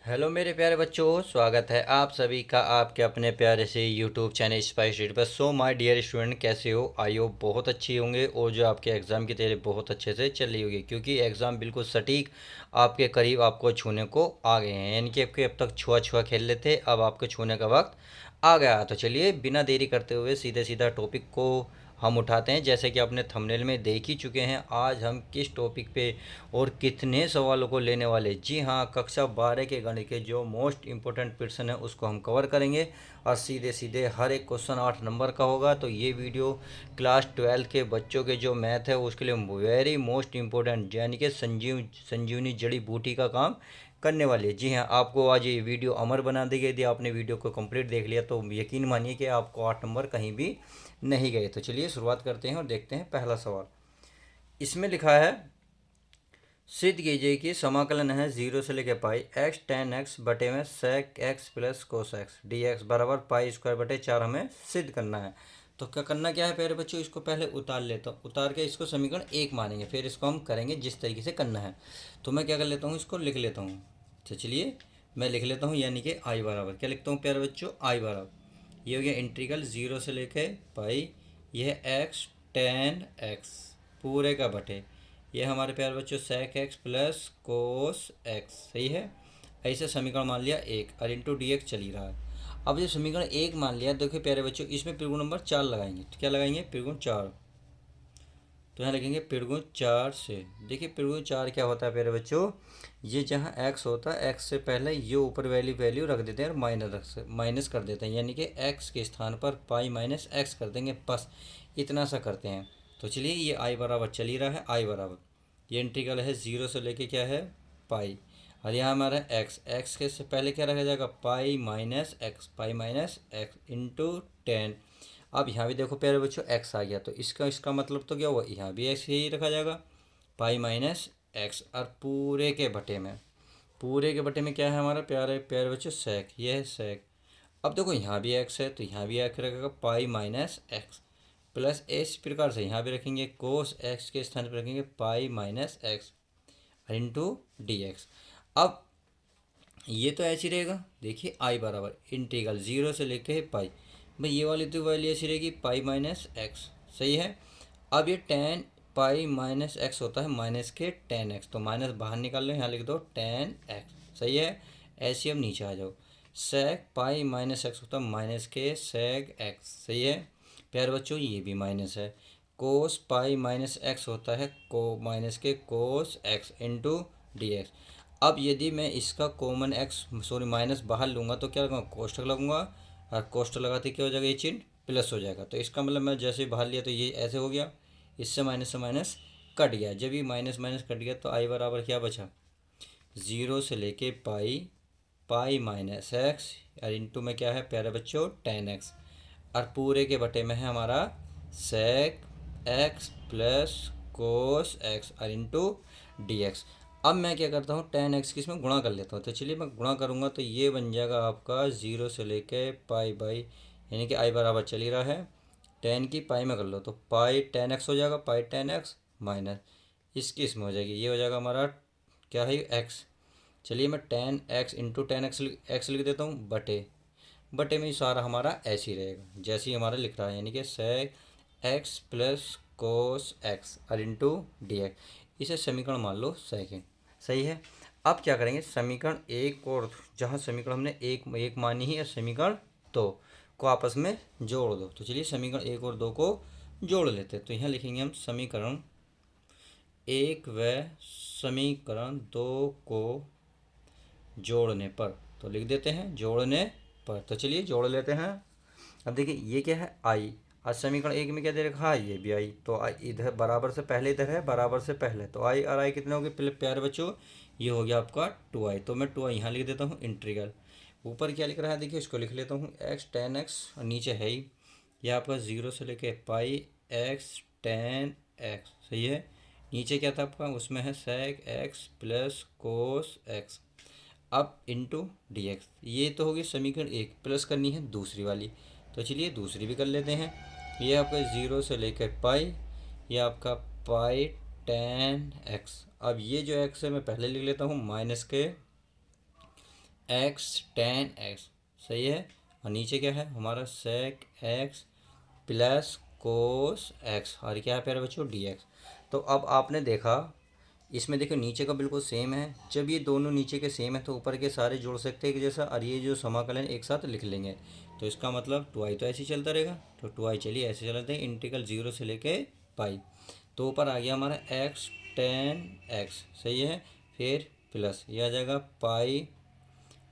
Hello मेरे प्यारे बच्चों, स्वागत है आप सभी का आपके अपने प्यारे से यूट्यूब चैनल स्पाइस रीड पर। सो माय डियर स्टूडेंट, कैसे हो? आई होप बहुत अच्छी होंगे और जो आपके एग्ज़ाम की तैयारी बहुत अच्छे से चल रही होगी, क्योंकि एग्ज़ाम बिल्कुल सटीक आपके करीब आपको छूने को आ गए हैं। यानी कि आपके अब तक छुआ छुआ खेल लेते, अब आपके छूने का वक्त आ गया। तो चलिए बिना देरी करते हुए सीधे सीधा टॉपिक को हम उठाते हैं। जैसे कि आपने थंबनेल में देख ही चुके हैं, आज हम किस टॉपिक पे और कितने सवालों को लेने वाले। जी हाँ, कक्षा 12 के गणित के जो मोस्ट इम्पोर्टेंट क्वेश्चन है उसको हम कवर करेंगे और सीधे सीधे हर एक क्वेश्चन 8 नंबर का होगा। तो ये वीडियो क्लास 12 के बच्चों के जो मैथ है उसके लिए वेरी मोस्ट इम्पोर्टेंट, यानी कि संजीवनी जड़ी बूटी का काम करने वाली है। जी हाँ, आपको आज ये वीडियो अमर बना दी गई। यदि आपने वीडियो को कंप्लीट देख लिया तो यकीन मानिए कि आपको 8 नंबर कहीं भी नहीं गए। तो चलिए शुरुआत करते हैं और देखते हैं पहला सवाल। इसमें लिखा है, सिद्ध कीजिए कि समाकलन है 0 से लेकर पाई एक्स टेन एक्स बटे में sec x plus cos x d x बराबर पाई स्क्वायर बटे 4 हमें सिद्ध करना है। तो क्या करना क्या है प्यारे बच्चों, इसको पहले उतार लेता हूँ, उतार के इसको समीकरण 1 मानेंगे, फिर इसको हम करेंगे जिस तरीके से करना है। तो मैं क्या कर लेता हूँ, इसको लिख लेता हूँ। तो चलिए मैं लिख लेता हूँ, यानी कि आई बराबर क्या लिखता हूँ प्यारे बच्चों, आई बराबर ये हो गया इंटीग्रल 0 से लेके पाई, यह एक्स टेन एक्स पूरे का बटे, ये हमारे प्यारे बच्चों sec x plus cos x, सही है। ऐसे समीकरण मान लिया 1 और इंटू डी एक्स चल ही रहा है। अब ये समीकरण 1 मान लिया, देखिए प्यारे बच्चों इसमें पिरगुण नंबर 4 लगाएंगे। तो क्या लगाएंगे, पिरगुण 4। तो यहाँ लिखेंगे पिरगुण 4 से। देखिए पिरगुण 4 क्या होता है प्यारे बच्चों, ये जहाँ x होता है x से पहले ये ऊपर वैल्यू वैल्यू रख देते हैं और माइनस कर देते हैं, यानी कि x के स्थान पर पाई माइनस एक्स कर देंगे, बस इतना सा करते हैं। तो चलिए ये आई बराबर चल ही रहा है, आई बराबर ये इंटीग्रल है 0 से लेके क्या है पाई, और यहाँ हमारा एक्स के से पहले क्या रखा जाएगा, पाई माइनस एक्स इंटू 10। अब यहाँ भी देखो प्यारे बच्चों एक्स आ गया, तो इसका इसका मतलब तो क्या हुआ, यहाँ भी एक्स ही रखा जाएगा, पाई माइनस एक्स और पूरे के बटे में क्या है हमारा प्यारे प्यारे बच्चों सेक, ये है सेक। अब देखो यहाँ भी एक्स है तो यहाँ भी एक्स रखेगा, पाई माइनस एक्स प्लस इस प्रकार से यहाँ भी रखेंगे कोस एक्स के स्थान पर रखेंगे pi minus x into d x. अब ये तो ऐसी रहेगा, देखिए आई बराबर इंटीग्रल 0 से लेके पाई, भाई ये वाली तो वैल्यू ऐसी रहेगी पाई माइनस एक्स, सही है। अब ये टेन पाई माइनस एक्स होता है माइनस के टेन एक्स, तो माइनस बाहर निकाल लो, यहाँ लिख दो टेन एक्स, सही है। ऐसे अब नीचे आ जाओ, सेक पाई माइनस एक्स होता है माइनस के सेक एक्स, सही है। प्यारे बच्चों ये भी माइनस है, कोस पाई माइनस एक्स होता है को माइनस के कोस एक्स इंटू डी एक्स। अब यदि मैं इसका कॉमन एक्स सॉरी माइनस बाहर लूँगा तो क्या लगूँगा, कोष्ठक लगूंगा, और कोष्ठक लगाते क्या हो जाएगा, ये चिन्ह प्लस हो जाएगा। तो इसका मतलब मैं जैसे ही बाहर लिया तो ये ऐसे हो गया, इससे माइनस कट गया। जब ये माइनस माइनस कट गया तो आई बराबर क्या बचा, 0 से लेके पाई, पाई माइनस एक्स और इंटू में क्या है प्यारे बच्चों टेन एक्स, और पूरे के बटे में है हमारा sec x plus cos x और इंटू डी एक्स। अब मैं क्या करता हूँ, टेन एक्स की इसमें गुणा कर लेता हूँ। तो चलिए मैं गुणा करूँगा तो ये बन जाएगा आपका 0 से लेके पाई बाई, यानी कि आई बराबर चल ही रहा है, टेन की पाई में कर लो तो पाई टेन एक्स हो जाएगा, पाई टेन एक्स माइनस इसकी इसमें हो जाएगी, ये हो जाएगा हमारा क्या है एक्स। चलिए मैं ten x into ten x लिख देता हूँ, बटे बटे में सारा हमारा ऐसे ही रहेगा जैसे ही हमारा लिख रहा है, यानी कि sec x plus cos x और इंटू डी एक्स। इसे समीकरण मान लो सेकेंड, सही है। अब क्या करेंगे, समीकरण एक और जहाँ समीकरण हमने एक एक मानी ही है, समीकरण दो को आपस में जोड़ दो। तो चलिए समीकरण एक और दो को जोड़ लेते हैं। तो यहाँ लिखेंगे हम समीकरण एक व समीकरण दो को जोड़ने पर, तो लिख देते हैं जोड़ने पर। तो चलिए जोड़ लेते हैं। अब देखिए ये क्या है आई, आज समीकरण एक में क्या दे रखा है, ये भी आई, तो आई इधर बराबर से पहले इधर है, बराबर से पहले तो आई और आई कितने हो गए प्यारे बच्चों, ये हो गया आपका टू आई। तो मैं टू आई यहाँ लिख देता हूँ इंटीग्रल, ऊपर क्या लिख रहा है देखिए इसको लिख लेता हूँ एक्स टेन एक्स और नीचे है ही ये आपका 0 से लेके पाई एक्स टेन एक्स, सही है। नीचे क्या था आपका, उसमें है sec x plus cos x, अब इंटू डी एक्स। ये तो होगी समीकरण एक, प्लस करनी है दूसरी वाली, तो चलिए दूसरी भी कर लेते हैं। ये आपका 0 से लेकर पाई, ये आपका पाई टेन एक्स। अब ये जो एक्स है मैं पहले लिख लेता हूँ माइनस के एक्स टेन एक्स, सही है। और नीचे क्या है हमारा sec x plus cos x, और क्या है प्यारे बच्चों डी एक्स। तो अब आपने देखा इसमें देखो नीचे का बिल्कुल सेम है, जब ये दोनों नीचे के सेम है तो ऊपर के सारे जोड़ सकते हैं कि जैसा, और ये जो समाकलन एक साथ लिख लेंगे। तो इसका मतलब टू आई तो ऐसे ही चलता रहेगा, तो टू आई चलिए ऐसे चलाते हैं, इंटीग्रल जीरो से लेके पाई। तो ऊपर आ गया हमारा एक्स टेन एक्स, सही है। फिर प्लस ये आ जाएगा पाई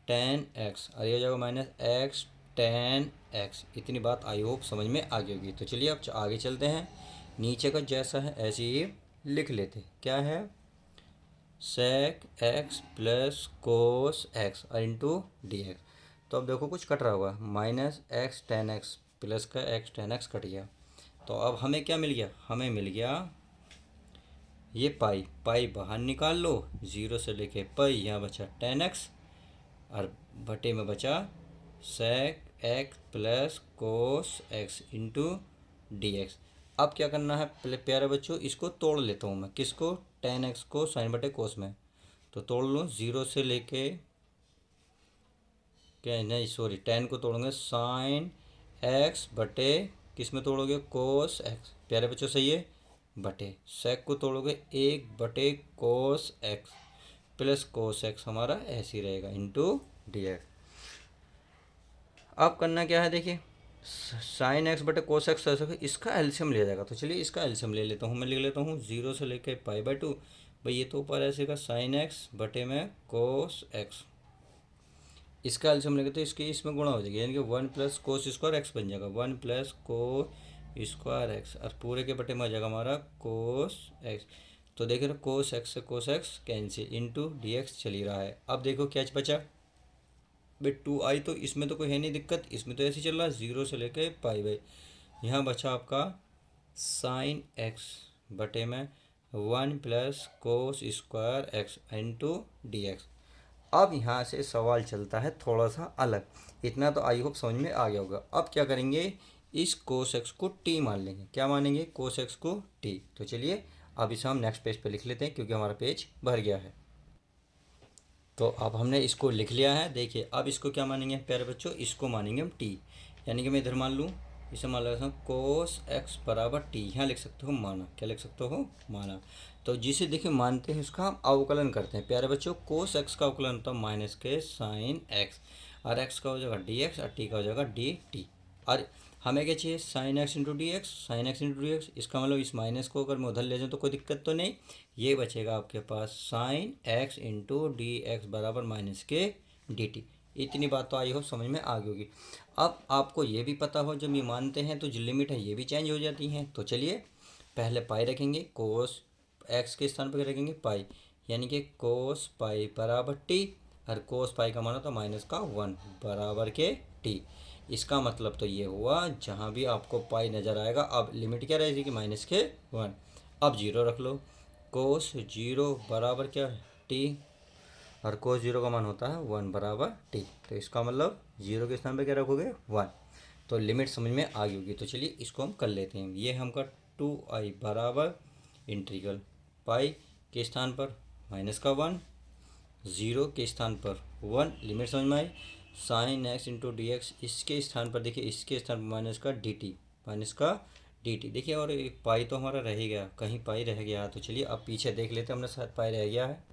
टेन एक्स, और ये आ जाएगा माइनस एक्स टेन एक्स। इतनी बात आई होप समझ में आ गई होगी। तो चलिए अब आगे चलते हैं, नीचे का जैसा है ऐसे ही लिख लेते। क्या है sec x plus cos x और इंटू डी एक्स। तो अब देखो कुछ कट रहा होगा, minus x tan x plus का एक्स टेन एक्स कट गया। तो अब हमें क्या मिल गया, हमें मिल गया ये पाई, पाई बाहर निकाल लो, ज़ीरो से लेके पाई, यहाँ बचा टेन एक्स और बटे में बचा sec x plus cos x into d x. अब क्या करना है प्यारे बच्चों, इसको तोड़ लेता हूँ मैं, किसको, टेन एक्स को साइन बटे कोस में। तो तोड़ लो, ज़ीरो से लेके क्या, नहीं सॉरी, टेन को तोड़ोगे साइन एक्स बटे किस में तोड़ोगे, कोस एक्स, प्यारे बच्चों सही है, बटे सेक को तोड़ोगे एक बटे cos x plus cos x, हमारा ऐसे ही रहेगा इंटू डी एक्स। अब करना क्या है देखिए, साइन एक्स बटे कोस एक्स, इसका एल्शियम लिया जाएगा। तो चलिए इसका एल्शियम ले लेता हूँ, मैं लिख लेता हूँ ज़ीरो से लेके पाई बाई टू। भाई ये तो ऊपर ऐसे का साइन एक्स बटे में कोस एक्स, इसका एल्शियम लेंगे तो इसकी इसमें गुणा हो जाएगी, यानी कि one plus cos square x बन जाएगा, वन प्लस को स्क्वायर एक्स, और पूरे के बटे में आ जाएगा हमारा कोस एक्स। तो देख रहे हो कोस एक्स से cos x cancel, into d x चल ही रहा है। अब देखो क्या बचा, भाई टू आई तो इसमें तो कोई है नहीं दिक्कत, इसमें तो ऐसे ही चल रहा है ज़ीरो से लेके पाई बाई। यहाँ बचा आपका साइन एक्स बटे में one plus cos square x into d x. अब यहाँ से सवाल चलता है थोड़ा सा अलग, इतना तो आई होप समझ में आ गया होगा। अब क्या करेंगे, इस कोस एक्स को टी मान लेंगे, क्या मानेंगे, कोस एक्स को टी। तो चलिए अब इसे हम नेक्स्ट पेज पे लिख लेते हैं क्योंकि हमारा पेज भर गया है। तो अब हमने इसको लिख लिया है, देखिए अब इसको क्या मानेंगे प्यारे बच्चों, इसको मानेंगे हम टी, यानी कि मैं इधर मान लूँ, इसे मान लेता हूँ कोस एक्स बराबर टी, यहाँ लिख सकते हो माना, क्या लिख सकते हो माना। तो जिसे देखिए मानते हैं उसका हम अवकलन करते हैं प्यारे बच्चों, कोस एक्स का अवकलन होता है माइनस के साइन एक्स, और एक्स का हो जाएगा डी एक्स और टी का हो जाएगा डी टी। और हमें क्या चाहिए, sign x into d x, sign x into d x, इसका मतलब इस माइनस को अगर मैं उधर ले जाऊँ तो कोई दिक्कत तो नहीं, ये बचेगा आपके पास sine x into d x बराबर माइनस के डी टी। इतनी बात तो आई हो समझ में आ गई होगी। अब आपको ये भी पता हो जब ये मानते हैं तो जो लिमिट है ये भी चेंज हो जाती हैं। तो चलिए पहले पाई रखेंगे, कोस एक्स के स्थान पर रखेंगे पाई, यानी कि कोस पाई बराबर टी, और कोस पाई का मान होता माइनस का वन बराबर के टी। इसका मतलब तो ये हुआ जहाँ भी आपको पाई नज़र आएगा, अब लिमिट क्या रहेगी कि माइनस के वन। अब जीरो रख लो, कोस जीरो बराबर क्या टी, और कोस जीरो का मान होता है वन बराबर टी। तो इसका मतलब जीरो के स्थान पे क्या रखोगे वन। तो लिमिट समझ में आ गई होगी। तो चलिए इसको हम कर लेते हैं, ये हमका टू आई बराबर इंटीग्रल पाई के स्थान पर माइनस का वन, ज़ीरो के स्थान पर वन, लिमिट समझ में आई, sine x into d x, इसके स्थान पर देखिए, इसके स्थान पर माइनस का डी टी, माइनस का डी टी देखिए, और एक पाई तो हमारा रह ही गया, कहीं पाई रह गया। तो चलिए अब पीछे देख लेते हैं, हमने शायद पाई रह गया है,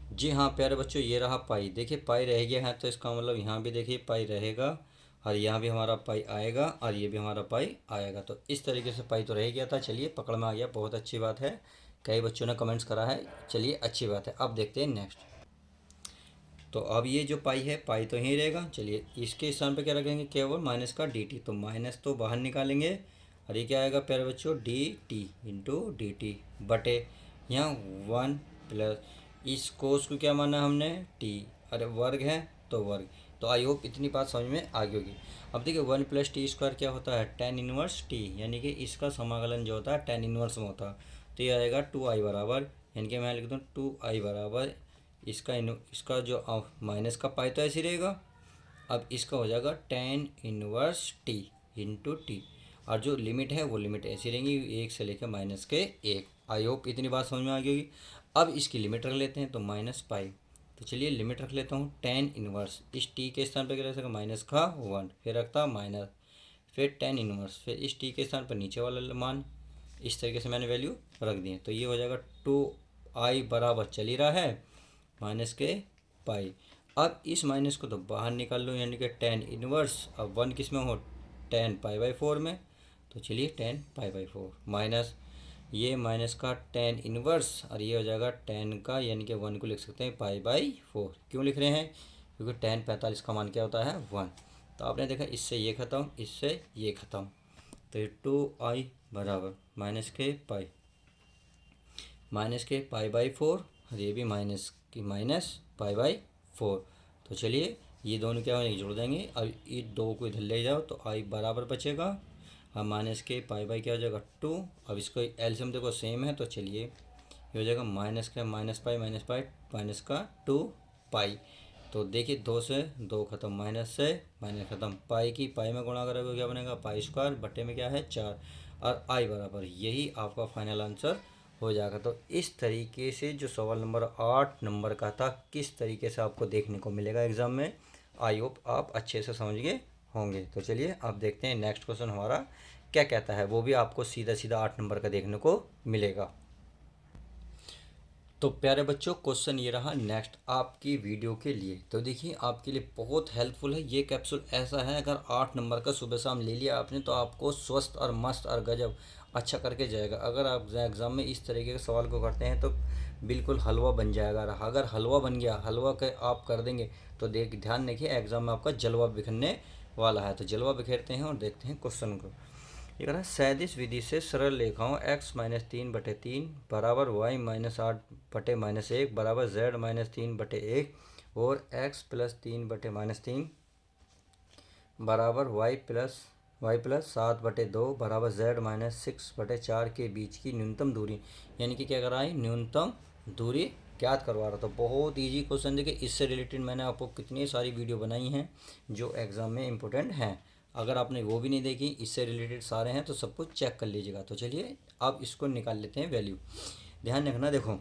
जी हाँ प्यारे बच्चों ये रहा पाई, देखिए पाई रह गया है, तो इसका मतलब यहाँ भी देखिए पाई रहेगा, और यहाँ भी हमारा पाई आएगा, और ये भी हमारा पाई आएगा। तो इस तरीके से पाई तो रह गया था, चलिए पकड़ में आ गया, बहुत अच्छी बात है, कई बच्चों ने कमेंट्स करा है, चलिए अच्छी बात है। अब देखते हैं नेक्स्ट। तो अब ये जो पाई है पाई तो यहीं रहेगा, चलिए इसके स्थान पर क्या रखेंगे, केवल माइनस का डी टी, तो माइनस तो बाहर निकालेंगे, और ये क्या आएगा प्यारे बच्चों D T into D T बटे यहाँ वन प्लस, इस कोस को क्या माना हमने टी, अरे वर्ग है तो वर्ग। तो आई होप इतनी बात समझ में आ गई होगी। अब देखिए वन प्लस टी स्क्वायर क्या होता है, टेन इनवर्स टी, यानी कि इसका समाकलन जो होता है टेन इनवर्स में होता है। तो ये आएगा टू आई बराबर, यानी कि मैं लिख दूँ टू आई बराबर, इसका जो माइनस का पाई तो ऐसे ही रहेगा, अब इसका हो जाएगा tan inverse T into T, और जो लिमिट है वो लिमिट ऐसी रहेंगी एक से लेकर माइनस के एक। आई होप इतनी बात समझ में आ गई होगी। अब इसकी लिमिट रख लेते हैं, तो माइनस पाई तो चलिए लिमिट रख लेता हूँ टेन इनवर्स, इस टी के स्थान पर क्या रख सकता माइनस का वन, फिर रखता माइनस, फिर टेन इनवर्स, फिर इस टी के स्थान पर नीचे वाला मान, इस तरीके से मैंने वैल्यू रख दी है। तो ये हो जाएगा 2i बराबर चल ही रहा है माइनस के पाई। अब इस माइनस को तो बाहर निकाल लो, यानी कि टेन इनवर्स, अब वन किस में हो, टेन पाई बाई फोर में। तो चलिए ten pi by four minus ये माइनस का टेन इनवर्स, और ये हो जाएगा टेन का, यानी कि वन को लिख सकते हैं पाई बाई फोर। क्यों लिख रहे हैं, क्योंकि टेन 45 का मान क्या होता है वन। तो आपने देखा इससे ये ख़त्म, इससे ये ख़त्म, तो ये 2i बराबर माइनस के पाई बाई फोर, और ये भी माइनस की माइनस पाई बाई फोर। तो चलिए ये दोनों क्या होंगे, जोड़ देंगे। अब ये दो को इधर ले जाओ तो i बराबर बचेगा, अब माइनस के पाई बाई क्या हो जाएगा 2। अब इसको एलसीएम देखो सेम है, तो चलिए ये हो जाएगा माइनस का माइनस पाई माइनस का 2 पाई। तो देखिए दो से दो खत्म, माइनस से माइनस खत्म, पाई की पाई में गुणा करोगे क्या बनेगा पाई स्क्वायर, बटे में क्या है 4, और आई बराबर यही आपका फाइनल आंसर हो जाएगा। तो इस तरीके से जो सवाल नंबर 8 नंबर का था, किस तरीके से आपको देखने को मिलेगा एग्ज़ाम में, आई होप आप अच्छे से समझ गए होंगे। तो चलिए अब देखते हैं नेक्स्ट क्वेश्चन हमारा क्या कहता है, वो भी आपको सीधा सीधा 8 नंबर का देखने को मिलेगा। तो प्यारे बच्चों क्वेश्चन ये रहा नेक्स्ट आपकी वीडियो के लिए। तो देखिए आपके लिए बहुत हेल्पफुल है ये कैप्सूल, ऐसा है अगर 8 नंबर का सुबह शाम ले लिया आपने तो आपको स्वस्थ और मस्त और गजब अच्छा करके जाएगा। अगर आप एग्ज़ाम में इस तरीके के सवाल को करते हैं तो बिल्कुल हलवा बन जाएगा। अगर हलवा बन गया, हलवा के आप कर देंगे तो ध्यान देखिए एग्ज़ाम में आपका जलवा बिखरने वाला है। तो जलवा बिखेरते हैं और देखते हैं क्वेश्चन को। ये कह रहा है सैंतीस विधि से सरल रेखाओं x-3/3 बराबर y-8/-1 बराबर z-3/1 और x+3/-3 बराबर y+7/2 बराबर z-6/4 के बीच की न्यूनतम दूरी, यानी कि क्या कर रहा है न्यूनतम दूरी ज्ञात करवा रहा था। बहुत इजी क्वेश्चन, देखिए इससे रिलेटेड मैंने आपको कितनी सारी वीडियो बनाई हैं जो एग्ज़ाम में इंपॉर्टेंट हैं। अगर आपने वो भी नहीं देखी, इससे रिलेटेड सारे हैं तो सब कुछ चेक कर लीजिएगा। तो चलिए अब इसको निकाल लेते हैं वैल्यू। ध्यान रखना, देखो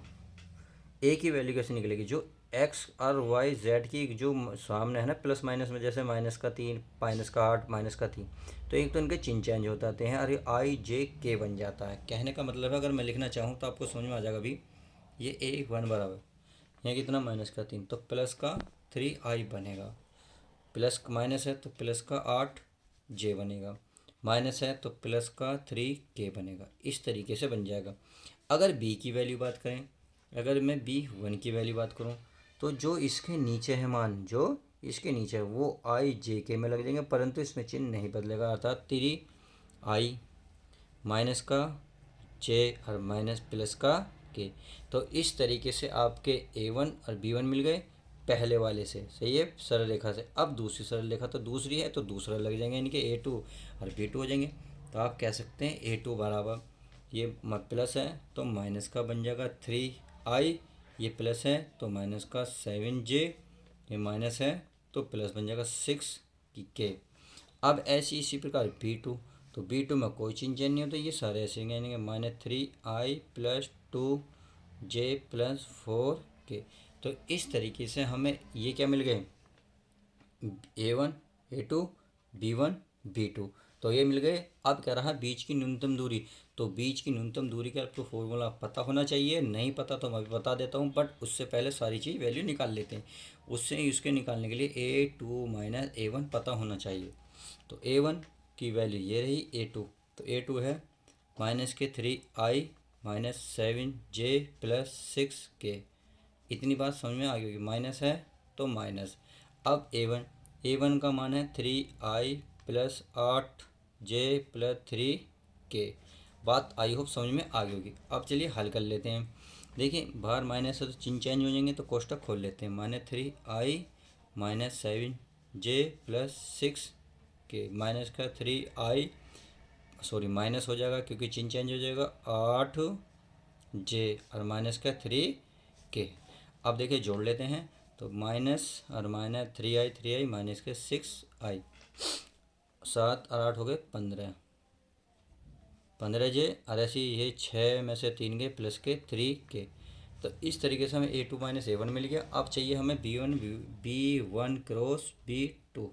ए की वैल्यू कैसे निकलेगी, जो एक्स और वाई जेड की जो सामने है ना प्लस माइनस में, जैसे -3 -8 -3, तो एक तो इनके चिन्ह चेंज हो जाते हैं और ये आई जे के बन जाता है। कहने का मतलब है अगर मैं लिखना चाहूँ तो आपको समझ में आ जाएगा अभी। ये A1 बराबर यहाँ कितना -3, तो प्लस का 3i बनेगा, प्लस माइनस है तो प्लस का 8j बनेगा, माइनस है तो प्लस का 3k बनेगा। इस तरीके से बन जाएगा। अगर b की वैल्यू बात करें, अगर मैं B1 की वैल्यू बात करूं तो जो इसके नीचे है मान, जो इसके नीचे है वो आई जे के में लग जाएंगे, परंतु इसमें चिन्ह नहीं बदलेगा, अर्थात 3i माइनस का j और माइनस प्लस का k। तो इस तरीके से आपके A1 और B1 मिल गए पहले वाले से, सही है सरल रेखा से। अब दूसरी सरल रेखा तो दूसरी है तो दूसरा लग जाएंगे, यानी कि A2 और B2 हो जाएंगे। तो आप कह सकते हैं A2 बराबर ये प्लस है तो माइनस का बन जाएगा 3i, ये प्लस है तो माइनस का 7j, ये माइनस है तो प्लस बन जाएगा 6k। अब ऐसी इसी प्रकार B2, तो B2 में कोई चिन्ह चेंज नहीं होता, ये सारे ऐसे यानी कि -3i + 2j + 4k। तो इस तरीके से हमें ये क्या मिल गए A1 A2 B1 B2, तो ये मिल गए। अब कह रहा है बीच की न्यूनतम दूरी, तो बीच की न्यूनतम दूरी का आपको फॉर्मूला पता होना चाहिए, नहीं पता तो मैं भी बता देता हूँ, बट उससे पहले सारी चीज़ वैल्यू निकाल लेते हैं। उससे उसके निकालने के लिए A2 - A1 पता होना चाहिए। तो A1 की वैल्यू ये रही, A2 तो A2 है -3i -7j + 6k। इतनी बात समझ में आ गई होगी, माइनस है तो माइनस। अब A1 का मान है 3i + 8j + 3k। बात आई होप समझ में आ गई होगी। अब चलिए हल कर लेते हैं। देखिए बाहर माइनस है तो चिन्ह चेंज हो जाएंगे, तो कोष्टक खोल लेते हैं। -3i -7j + 6k माइनस का 3i, सॉरी माइनस हो जाएगा क्योंकि चिन्ह चेंज हो जाएगा, 8j और माइनस का 3k। अब देखिए जोड़ लेते हैं, तो माइनस और माइनस 3i माइनस के 6i, 7 और 8 हो गए 15j, और ऐसे ये 6 में से 3 गए प्लस के 3k। तो इस तरीके से हमें A2 माइनस A1 मिल गया। अब चाहिए हमें B1 क्रॉस B2,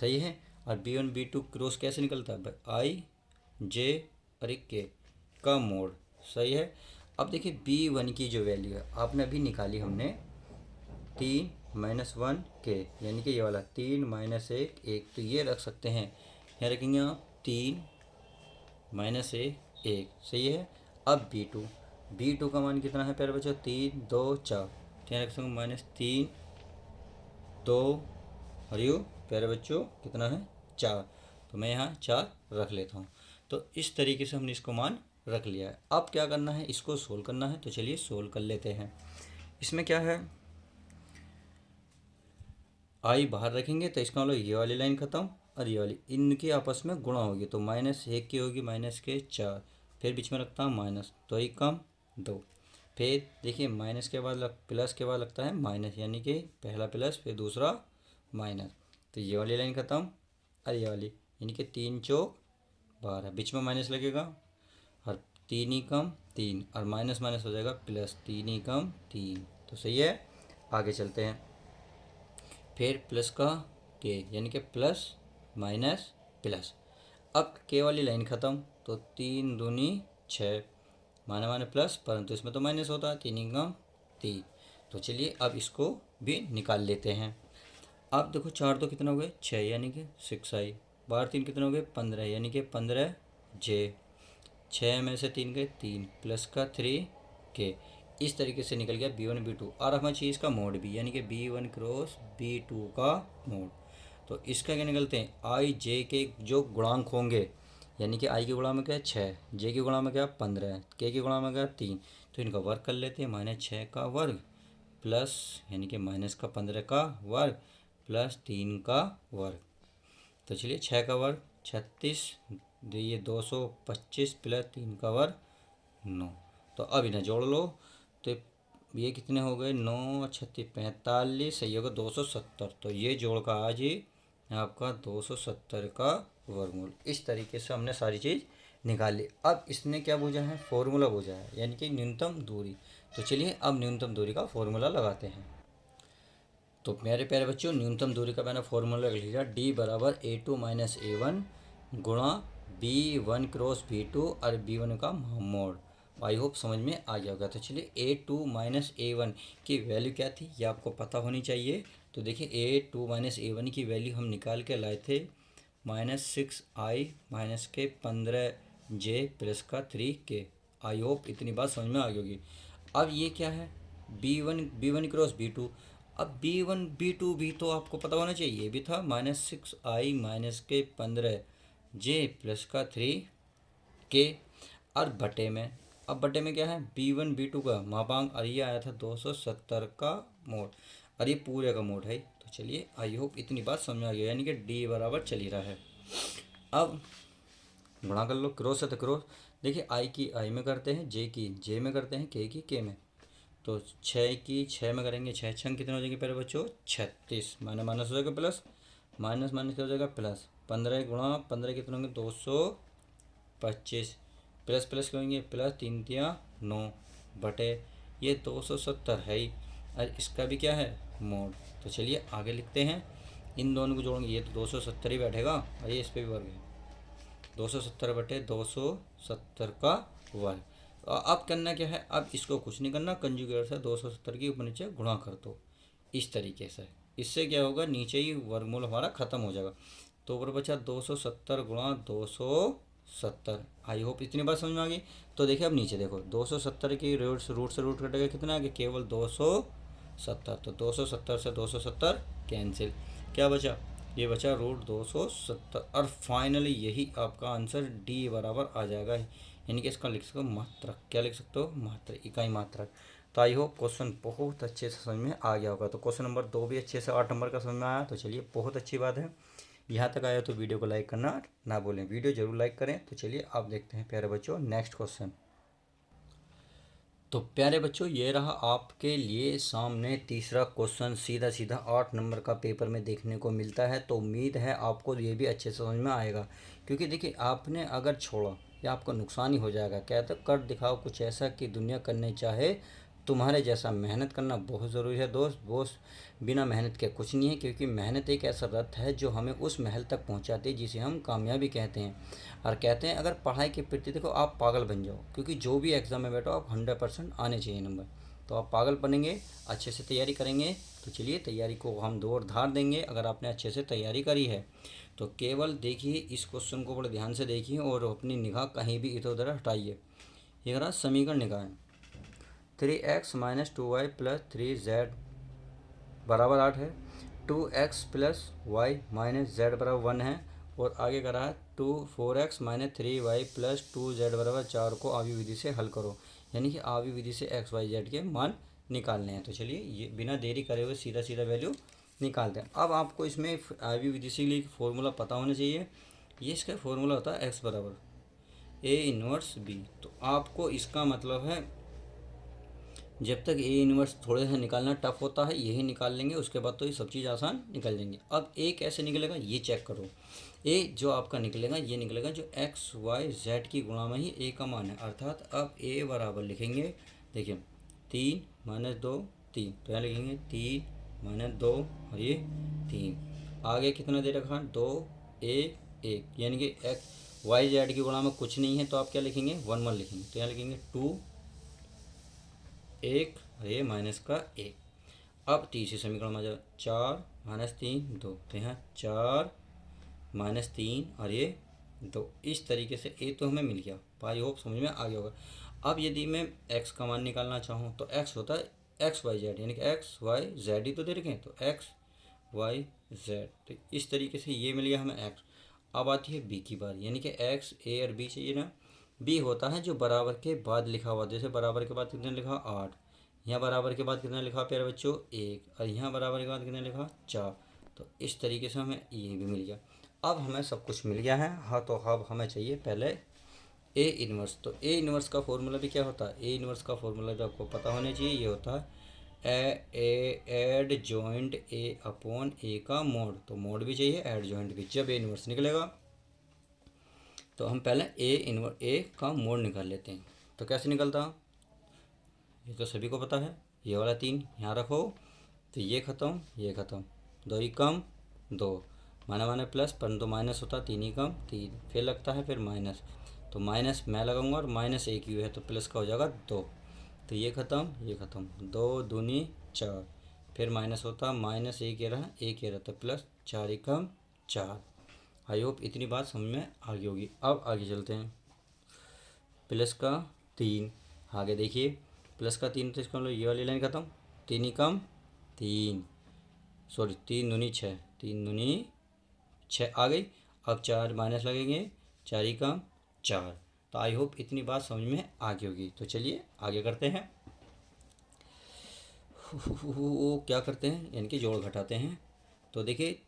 सही है। और B1 B2 क्रॉस कैसे निकलता है भाई, I J और एक K का मोड, सही है। अब देखिए B1 की जो वैल्यू है आपने अभी निकाली हमने 3 माइनस 1 K, यानी कि ये वाला 3 माइनस 1 तो ये रख सकते हैं, यहाँ रखेंगे आप 3 माइनस 1, सही है। अब B2 का मान कितना है प्यारे बच्चों, 3 2 4, यहाँ रख सकते माइनस 3 2 और यू प्यारे बच्चों कितना है 4, तो मैं यहाँ 4 रख लेता हूँ। तो इस तरीके से हमने इसको मान रख लिया है। अब क्या करना है, इसको सोल्व करना है, तो चलिए सोल्व कर लेते हैं। इसमें क्या है, आई बाहर रखेंगे तो इसका मतलब ये वाली लाइन खत्म और ये वाली, इनकी आपस में गुणा होगी तो माइनस 1 की होगी माइनस के 4, फिर बीच में रखता हूँ माइनस, तो एक कम 2, फिर देखिए माइनस के बाद प्लस के बाद लगता है माइनस, यानी कि पहला प्लस फिर दूसरा माइनस, तो ये वाली लाइन खत्म और ये वाली, यानी कि 3 चौक 12, बीच में माइनस लगेगा और 3 ही कम 3 और माइनस माइनस हो जाएगा प्लस, 3 ही कम 3, तो सही है। आगे चलते हैं, फिर प्लस का के, यानी कि प्लस माइनस प्लस, अब के वाली लाइन ख़त्म तो 3 दूनी 6, माने माने प्लस, परंतु इसमें तो माइनस होता है, 3 कम 3, तो चलिए अब इसको भी निकाल लेते हैं। अब देखो 4 तो कितना हो गए 6, यानी कि 6i, 12 3 कितना हो गए 15, यानी कि 15j, 6 में से 3 गए 3 प्लस का 3k, इस तरीके से निकल गया B1 B2। और हमें चाहिए इसका मोड भी, यानी कि B1 क्रॉस B2 का मोड, तो इसका क्या निकलते हैं, I J के जो गुणांक होंगे, यानी कि I की गुणा में क्या है 6, J की गुणा में क्या 15, K की गुणा में क्या 3, तो इनका वर्ग कर लेते हैं, माइनस 6 का वर्ग प्लस, यानी कि माइनस का 15 का वर्ग प्लस 3 का वर्ग, तो चलिए 6 का वर्ग 36, ये 225 प्लस 3 का वर्ग 9, तो अब इन्हें जोड़ लो, तो ये कितने हो गए 9 36 45, सही होगा 270, तो ये जोड़ का आज ही आपका 270 का वर्गमूल। इस तरीके से हमने सारी चीज़ निकाल ली। अब इसने क्या पूछा है, फॉर्मूला पूछा है, यानी कि न्यूनतम दूरी, तो चलिए अब न्यूनतम दूरी का फॉर्मूला लगाते हैं। तो मेरे प्यारे बच्चों न्यूनतम दूरी का मैंने फॉर्मूला लिख लिया, D बराबर A2 माइनस A1 गुणा B1 क्रॉस B2 और B1 का मोड। आई होप समझ में आ गया होगा। तो चलिए A2 माइनस A1 की वैल्यू क्या थी ये आपको पता होनी चाहिए। तो देखिए A2 माइनस A1 की वैल्यू हम निकाल के लाए थे -6i माइनस के 15j प्लस का 3k। आई होप इतनी बात समझ में आ गई होगी। अब ये क्या है B1 क्रॉस B2, अब B1 B2 भी तो आपको पता होना चाहिए, ये भी था -6i माइनस के 15j प्लस का 3k, और बटे में, अब बटे में क्या है B1 B2 का मापांक, और ये आया था 270 का मोड, और ये पूरे का मोड है। तो चलिए आई होप इतनी बात समझ में आ गई, यानी कि D बराबर चल ही रहा है। अब गुणा कर लो, क्रॉस है तो क्रॉस, देखिए I की I में करते हैं, J की J में करते हैं, K की K में, तो 6 की 6 में करेंगे, 6 छंग कितने हो जाएंगे पहले बच्चों 36, माइनस माइनस हो जाएगा प्लस, माइनस माइनस क्या हो जाएगा प्लस, 15 गुणा 15 कितने होंगे 225, प्लस प्लस क्या होंगे प्लस 3 तिया 9 बटे ये 270 है ही, और इसका भी क्या है मोड। तो चलिए आगे लिखते हैं, इन दोनों को जोड़ेंगे, ये तो 270 ही बैठेगा और ये इस पर भी वर्ग है, 270 बटे 270 का वर्ग। अब करना क्या है, अब इसको कुछ नहीं करना, कंजुगेट से 270 की ऊपर नीचे गुणा कर दो इस तरीके से, इससे क्या होगा नीचे ही वर्गमूल हमारा ख़त्म हो जाएगा। तो ऊपर बचा 270 गुणा 270। आई होप इतनी बात समझ में आ गई। तो देखिए अब नीचे देखो 270 की रूट से रूट कटेगा कितना आगे केवल 270, तो 270 से 270 कैंसिल, क्या बचा ये बचा रूट 270, और फाइनली यही आपका आंसर डी बराबर आ जाएगा, यानी कि इसका लिख सकते हो मात्रक, क्या लिख सकते हो मात्रक, इकाई मात्रक। तो आई होप क्वेश्चन बहुत अच्छे से समझ में आ गया होगा। तो क्वेश्चन नंबर 2 भी अच्छे से 8 नंबर का समझ में आया, तो चलिए बहुत अच्छी बात है। यहाँ तक आया तो वीडियो को लाइक करना ना भूलें, वीडियो जरूर लाइक करें। तो चलिए आप देखते हैं प्यारे बच्चों नेक्स्ट क्वेश्चन। तो प्यारे बच्चों ये रहा आपके लिए सामने तीसरा क्वेश्चन, सीधा सीधा 8 नंबर का पेपर में देखने को मिलता है। तो उम्मीद है आपको ये भी अच्छे से समझ में आएगा, क्योंकि देखिए आपने अगर छोड़ा या आपको नुकसान ही हो जाएगा। कहते कर दिखाओ कुछ ऐसा कि दुनिया करने चाहे तुम्हारे जैसा मेहनत करना बहुत ज़रूरी है दोस्त। बिना मेहनत के कुछ नहीं है, क्योंकि मेहनत एक ऐसा रथ है जो हमें उस महल तक पहुंचाती है जिसे हम कामयाबी कहते हैं। और कहते हैं अगर पढ़ाई के प्रति देखो आप पागल बन जाओ, क्योंकि जो भी एग्ज़ाम में बैठो आप 100% आने चाहिए नंबर। तो आप पागल बनेंगे, अच्छे से तैयारी करेंगे, तो चलिए तैयारी को हम दौड़ धार देंगे। अगर आपने अच्छे से तैयारी करी है तो केवल देखिए, इस क्वेश्चन को बड़े ध्यान से देखिए और अपनी निगाह कहीं भी इधर उधर हटाइए। ये रहा समीकरण निगाह 3x minus 2y plus 3z बराबर 8 है। 2x plus Y minus Z बराबर 1 है। और आगे करा है 4x minus 3y plus 2z बराबर 4 को आवी विधि से हल करो। यानी कि आवी विधि से x y z के मान निकालने हैं। तो चलिए ये बिना देरी करे हुए सीधा सीधा वैल्यू निकालते हैं। अब आपको इसमें आवी विधि से लिए फॉर्मूला पता होना चाहिए। ये इसका फॉर्मूला होता है x बराबर a इनवर्स b। तो आपको इसका मतलब है जब तक ए इनवर्स थोड़े से निकालना टफ होता है, यही निकाल लेंगे, उसके बाद तो ये सब चीज़ आसान निकल जाएंगी। अब ए कैसे निकलेगा ये चेक करो। ए जो आपका निकलेगा ये निकलेगा जो एक्स वाई जेड की गुणा में ही ए का मान है। अर्थात अब ए बराबर लिखेंगे, देखिए 3 माइनस 2 3, तो यहाँ लिखेंगे 3 माइनस 2 और ये 3। आगे कितना दे रखा 2 1 1, यानी कि एक्स वाई जेड की गुणा में कुछ नहीं है, तो आप क्या लिखेंगे 1 1 लिखेंगे। तो यहाँ लिखेंगे 2 1 और ये माइनस का 1। अब तीसरी समीकरण में जाओ 4 माइनस 3 2, तो यहाँ 4 माइनस 3 और ये 2। इस तरीके से ए तो हमें मिल गया। आई होप समझ में आ गया होगा। अब यदि मैं x का मान निकालना चाहूँ तो x होता है एक्स वाई जेड, यानी कि एक्स वाई जेड ही तो दे रखे हैं, तो एक्स वाई जेड। तो इस तरीके से ये मिल गया हमें x। अब आती है b की बारी, यानी कि x a और b चाहिए ना। b होता है जो बराबर के बाद लिखा हुआ, जैसे बराबर के बाद कितने लिखा 8, यहाँ बराबर के बाद कितना लिखा प्यारे बच्चों 1, और यहाँ बराबर के बाद कितना लिखा 4। तो इस तरीके से हमें ये भी मिल गया। अब हमें सब कुछ मिल गया है। हाँ, तो अब हमें चाहिए पहले ए इनवर्स। तो ए इनवर्स का फॉर्मूला भी क्या होता है, ए इनवर्स का फॉर्मूला भी आपको पता होना चाहिए। ये होता है एड जॉइंट ए अपॉन ए का मोड। तो मोड भी चाहिए, एड जॉइंट भी। जब ए इनवर्स निकलेगा तो हम पहले ए का मोड निकाल लेते हैं। तो कैसे निकलता, ये तो सभी को पता है। ये वाला 3 यहाँ रखो, तो ये ख़त्म ये ख़त्म, 2 ही कम 2, माना माना प्लस, परंतु माइनस होता 3 ही कम 3, फिर लगता है फिर माइनस, तो माइनस मैं लगाऊंगा और माइनस 1 ही है तो प्लस का हो जाएगा 2। तो ये ख़त्म 2 दूनी 4, फिर माइनस होता माइनस 1 ये रहा 1 ये रहा, तो plus 4 he come 4। I hope इतनी बात समझ में आ गई होगी। अब आगे चलते हैं। प्लस का 3, आगे देखिए प्लस का 3, तो इसका मतलब ये वाली लाइन खत्म, 3 ही कम 3, सॉरी 3 दूनी 6, 3 दूनी 6 आ गई। अब 4 माइनस लगेंगे, 4 ही कम 4। तो आई होप इतनी बात समझ में आ गई होगी। तो चलिए आगे करते हैं। वो क्या करते हैं, यानी कि जोड़ घटाते हैं। तो देखिए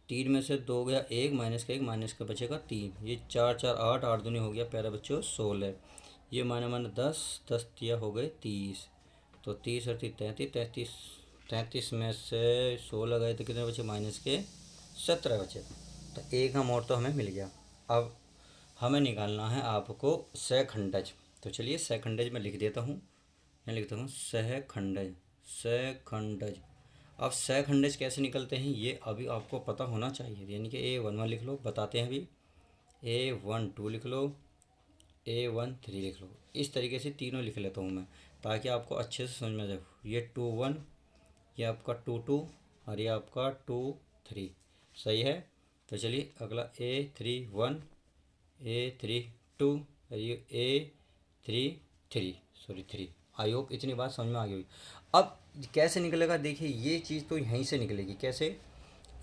3 में से 2 गया 1, माइनस का 1, माइनस का बचेगा 3। ये 4 4 8, 8 दूनी हो गया प्यारा बच्चों 16। ये माने माने 10 10 दिया हो गए 30, तो 30 और 33 33 में से 16 गए तो कितने बचे, माइनस के 17 बचे। तो एक का मोड तो हमें मिल गया। अब हमें निकालना है आपको सहखंडज। तो चलिए सहखंडज में लिख देता हूँ, मैं लिखता हूँ सहखंडज अब सहखंडज कैसे निकलते हैं ये अभी आपको पता होना चाहिए। यानी कि A11 लिख लो, बताते हैं अभी। A12 लिख लो, A13 लिख लो। इस तरीके से तीनों लिख लेता हूँ मैं, ताकि आपको अच्छे से समझ में आ जाए। ये 2 1, ये आपका 2 2 और ये आपका 2 3, सही है। तो चलिए अगला A31 A32 और ये A33 सॉरी 3। आई होप इतनी बात समझ में आ गई होगी। अब कैसे निकलेगा देखिए, ये चीज़ तो यहीं से निकलेगी। कैसे,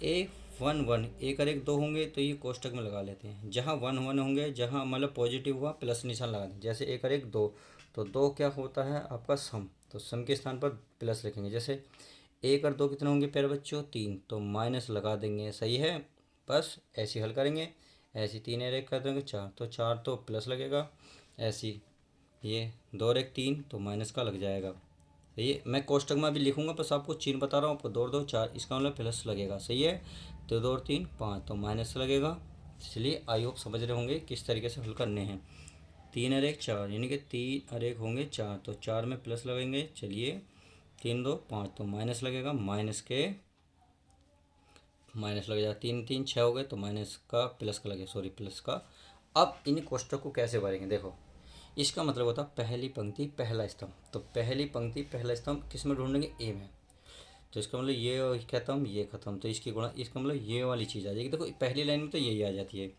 A11 1 और 1 2 होंगे तो ये कोष्टक में लगा लेते हैं। जहाँ 1 1 होंगे, जहाँ मतलब पॉजिटिव हुआ प्लस निशान लगा दें। जैसे 1 और 1 2, तो 2 क्या होता है आपका सम, तो सम के स्थान पर प्लस लिखेंगे। जैसे 1 और 2 कितने होंगे प्यारे बच्चों 3, तो माइनस लगा देंगे, सही है। बस ऐसे हल करेंगे। ऐसी 3 और 1 कर देंगे 4, तो 4 तो प्लस लगेगा। ऐसी ये 2 और 1 3, तो माइनस का लग जाएगा। ये मैं कोष्टक में अभी लिखूंगा, बस आपको चिन्ह बता रहा हूँ आपको। 2 और 2 4, इसका मतलब प्लस लगेगा, सही है। तो 2 और 3 5, तो माइनस लगेगा। इसलिए आई होप समझ रहे होंगे किस तरीके से हल करने हैं। 3 और 1 4, यानी कि 3 और 1 होंगे 4, तो 4 में प्लस लगेंगे। चलिए 3 2 5, तो माइनस लगेगा, माइनस लग जाएगा। 3 3 6 हो गए, तो माइनस का प्लस का लगेगा, सॉरी प्लस का। अब इन कोष्टक को कैसे भरेंगे, देखो इसका मतलब होता है पहली पंक्ति पहला स्तंभ। तो पहली पंक्ति पहला स्तंभ किस में ढूंढेंगे, ए में। तो इसका मतलब ये खत्म, ये खत्म, तो इसकी गुणा, इसका मतलब ये वाली चीज़ आ जाएगी। देखो पहली लाइन में तो यही आ जाती है,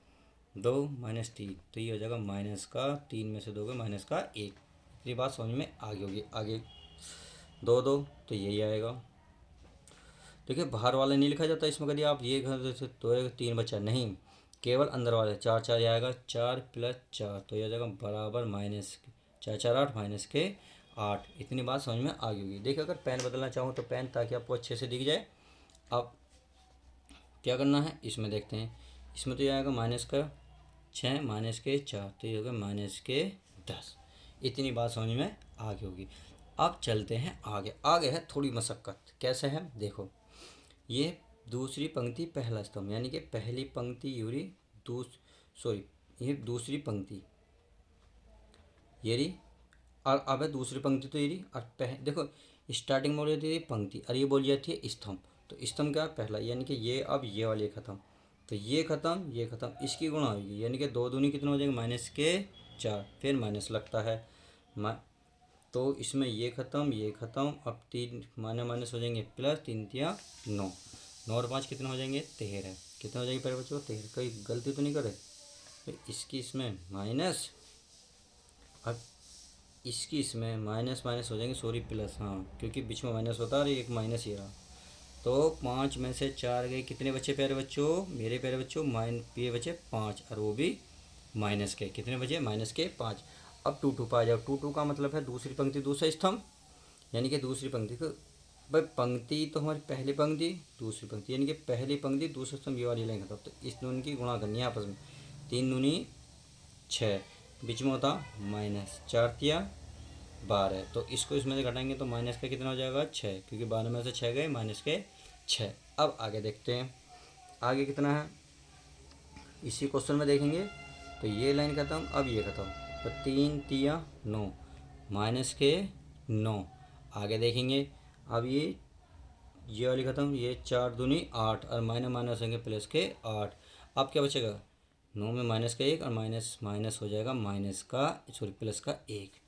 2 माइनस 3, तो ये हो जाएगा माइनस का 3 में से 2 गए माइनस का 1। ये बात समझ में आगे होगी। आगे 2 2, तो यही आएगा। देखिए बाहर वाला नहीं लिखा जाता इसमें, कभी आप ये घर जैसे 2 3 बचा नहीं, केवल अंदर वाले 4 4 आएगा, 4 प्लस 4, तो ये आ जाएगा बराबर माइनस 4 4 8 माइनस के 8। इतनी बात समझ में आ गई होगी। देखिए अगर पेन बदलना चाहूँ तो पेन, ताकि आपको अच्छे से दिख जाए। अब क्या करना है, इसमें देखते हैं। इसमें तो ये आएगा माइनस का 6 माइनस के 4, तो ये होगा माइनस के 10। इतनी बात समझ में आ गई होगी। अब चलते हैं आगे। आगे है थोड़ी मशक्क़त। कैसे है, देखो ये दूसरी पंक्ति पहला स्तंभ, यानी कि पहली पंक्ति यूरी ये दूसरी पंक्ति ये रही, और अब है दूसरी पंक्ति तो ये रही, और देखो स्टार्टिंग में बोल जाती है पंक्ति और ये बोल जाती है स्तंभ। तो स्तंभ क्या है, पहला, यानी कि ये अब ये वाले खत्म, तो ये खत्म ये खत्म, इसकी गुणा होगी, यानी कि 2 दूनी कितना हो जाएगा, माइनस के 4, फिर माइनस लगता है। तो इसमें ये ख़त्म, अब 3 माइनस हो जाएंगे प्लस, 3 3 9, 9 और 5 कितने हो जाएंगे, 13। कितना हो जाएंगे प्यारे बच्चों, 13। कोई गलती तो नहीं करे, तो इसकी इसमें माइनस, अब इसकी इसमें माइनस हो जाएंगे, सॉरी प्लस, हाँ क्योंकि बीच में माइनस होता है और एक माइनस ही रहा। तो 5 में से 4 गए, कितने बचे प्यारे बच्चों, मेरे प्यारे बच्चों, ये बचे 5, और वो भी माइनस के, कितने बचे, माइनस के 5। अब 2 2 पा जाओ, 2 2 का मतलब है दूसरी पंक्ति दूसरा स्तंभ, यानी कि दूसरी पंक्ति को, भाई पंक्ति तो हमारी पहली पंक्ति दूसरी पंक्ति, यानी कि पहली पंक्ति दूसरा स्तंभ, ये वाली लाइन खत्म। तो इस दोनों की गुणा करनी है आपस में, 3 दूनी 6, बीच में होता माइनस, 4 तिया 12, तो इसको इसमें से घटाएंगे तो माइनस का कितना हो जाएगा, 6, क्योंकि 12 में से 6 गए, माइनस के 6। अब आगे देखते हैं, आगे कितना है, इसी क्वेश्चन में देखेंगे। तो ये लाइन खत्म, अब ये खत्म, तो 3 तिया 9, माइनस के 9। आगे देखेंगे, अब ये वाली खत्म, ये 4 दूनी 8, और माइनस होंगे प्लस के 8। अब क्या बचेगा, 9 में माइनस का 1, और माइनस हो जाएगा माइनस का, सॉरी प्लस का 1।